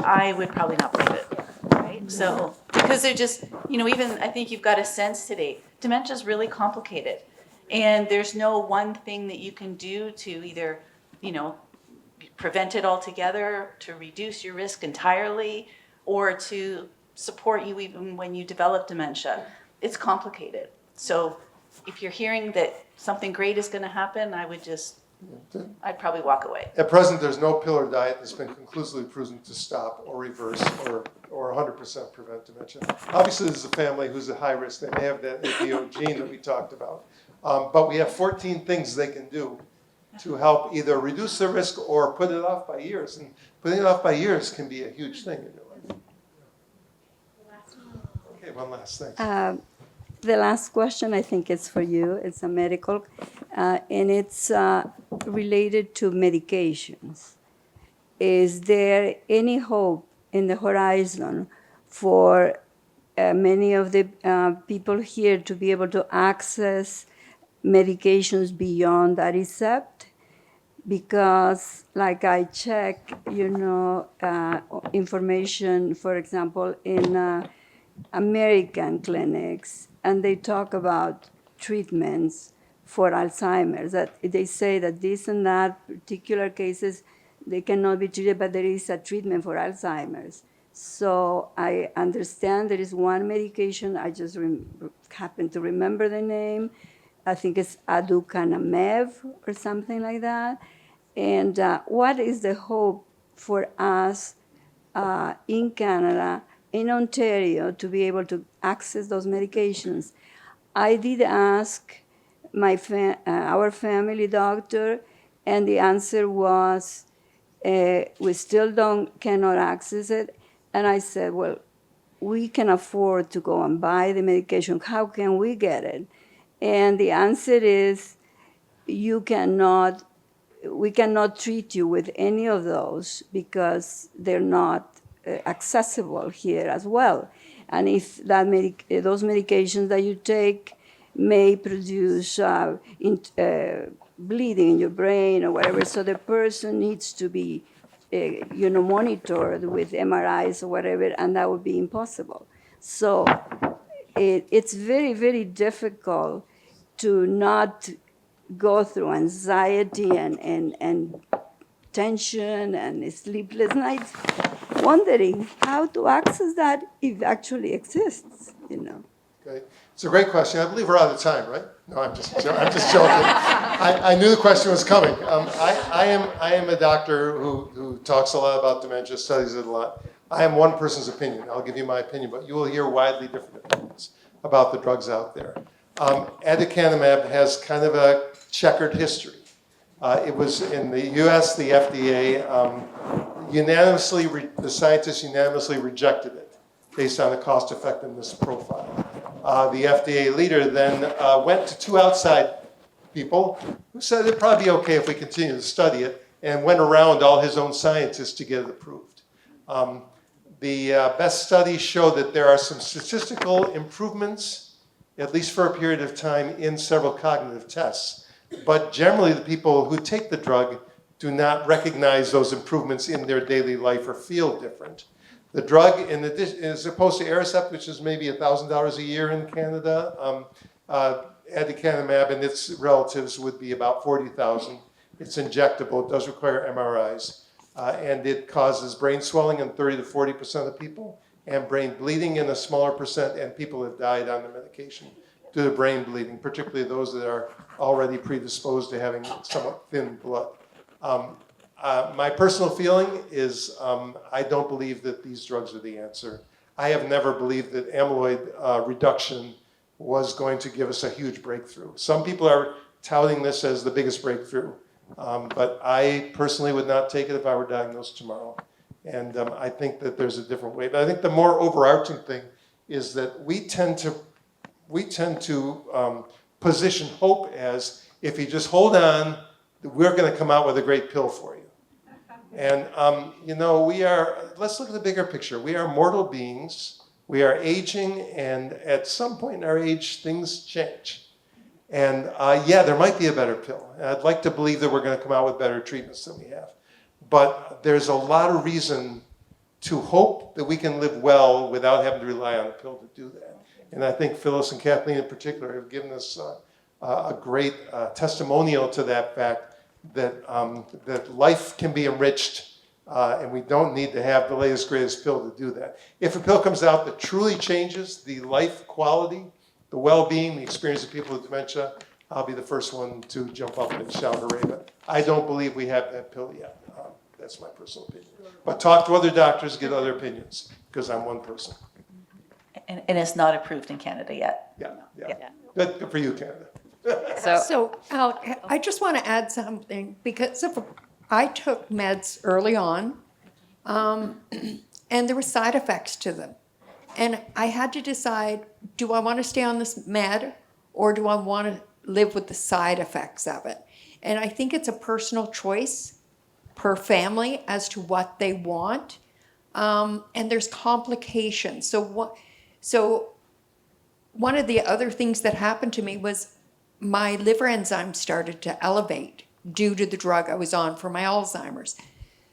S3: I would probably not believe it. So, because they're just, even I think you've got a sense today, dementia is really complicated. And there's no one thing that you can do to either, prevent it altogether, to reduce your risk entirely, or to support you even when you develop dementia. It's complicated. So if you're hearing that something great is going to happen, I'd probably walk away.
S2: At present, there's no pill or diet that's been conclusively proven to stop or reverse or 100% prevent dementia. Obviously, this is a family who's at high risk. They may have that APO gene that we talked about. But we have 14 things they can do to help either reduce the risk or put it off by years. And putting it off by years can be a huge thing in your life. Okay, one last thing.
S17: The last question, I think it's for you. It's a medical, and it's related to medications. Is there any hope in the horizon for many of the people here to be able to access medications beyond that recept? Because, like I check, information, for example, in American clinics, and they talk about treatments for Alzheimer's, that they say that this and that particular cases, they cannot be treated, but there is a treatment for Alzheimer's. So I understand there is one medication, I just happen to remember the name. I think it's aducanumab or something like that. And what is the hope for us in Canada, in Ontario, to be able to access those medications? I did ask our family doctor, and the answer was, we still cannot access it. And I said, well, we can afford to go and buy the medication. How can we get it? And the answer is, we cannot treat you with any of those because they're not accessible here as well. And if those medications that you take may produce bleeding in your brain or whatever, so the person needs to be monitored with MRIs or whatever, and that would be impossible. So it's very, very difficult to not go through anxiety and tension and sleepless nights, wondering how to access that if it actually exists,
S2: Okay, it's a great question. I believe we're out of time, right? No, I'm just joking. I knew the question was coming. I am a doctor who talks a lot about dementia, studies it a lot. I am one person's opinion. I'll give you my opinion, but you will hear widely different opinions about the drugs out there. Aducanumab has kind of a checkered history. It was in the U.S., the FDA the scientists unanimously rejected it based on the cost-effectiveness profile. The FDA leader then went to two outside people who said it'd probably be okay if we continue to study it, and went around all his own scientists to get it approved. The best studies show that there are some statistical improvements, at least for a period of time, in several cognitive tests. But generally, the people who take the drug do not recognize those improvements in their daily life or feel different. The drug, in addition, as opposed to Aricept, which is maybe $1,000 a year in Canada, aducanumab and its relatives would be about $40,000. It's injectable. It does require MRIs. And it causes brain swelling in 30 to 40% of people, and brain bleeding in a smaller percent, and people have died on the medication due to brain bleeding, particularly those that are already predisposed to having somewhat thin blood. My personal feeling is I don't believe that these drugs are the answer. I have never believed that amyloid reduction was going to give us a huge breakthrough. Some people are touting this as the biggest breakthrough, but I personally would not take it if I were diagnosed tomorrow. And I think that there's a different way. But I think the more overarching thing is that we tend to position hope as, if you just hold on, we're going to come out with a great pill for you. And, let's look at the bigger picture. We are mortal beings. We are aging, and at some point in our age, things change. And there might be a better pill. And I'd like to believe that we're going to come out with better treatments than we have. But there's a lot of reason to hope that we can live well without having to rely on a pill to do that. And I think Phyllis and Kathleen in particular have given us a great testimonial to that fact, that life can be enriched, and we don't need to have the latest, greatest pill to do that. If a pill comes out that truly changes the life quality, the well-being, the experience of people with dementia, I'll be the first one to jump up and shout hooray. But I don't believe we have that pill yet. That's my personal opinion. But talk to other doctors, get other opinions, because I'm one person.
S3: And it's not approved in Canada yet.
S2: Yeah. Good for you, Canada.
S6: So Al, I just want to add something, because I took meds early on, and there were side effects to them. And I had to decide, do I want to stay on this med, or do I want to live with the side effects of it? And I think it's a personal choice per family as to what they want. And there's complications. So one of the other things that happened to me was my liver enzymes started to elevate due to the drug I was on for my Alzheimer's.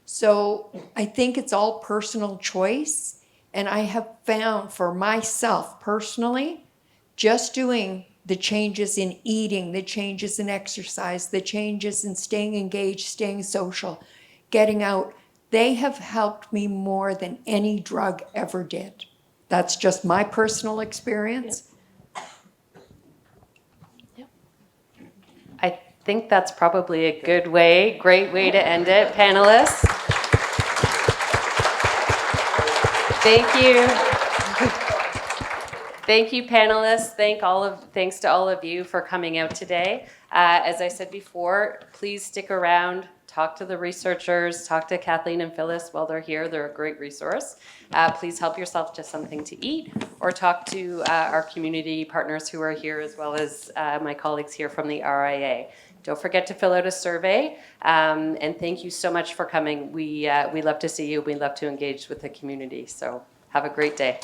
S6: So I think it's all personal choice. And I have found for myself personally, just doing the changes in eating, the changes in exercise, the changes in staying engaged, staying social, getting out, they have helped me more than any drug ever did. That's just my personal experience.
S1: I think that's probably a great way to end it, panelists. Thank you. Thank you, panelists. Thanks to all of you for coming out today. As I said before, please stick around, talk to the researchers, talk to Kathleen and Phyllis while they're here. They're a great resource. Please help yourself to something to eat, or talk to our community partners who are here, as well as my colleagues here from the RIA. Don't forget to fill out a survey, and thank you so much for coming. We love to see you. We love to engage with the community. So have a great day.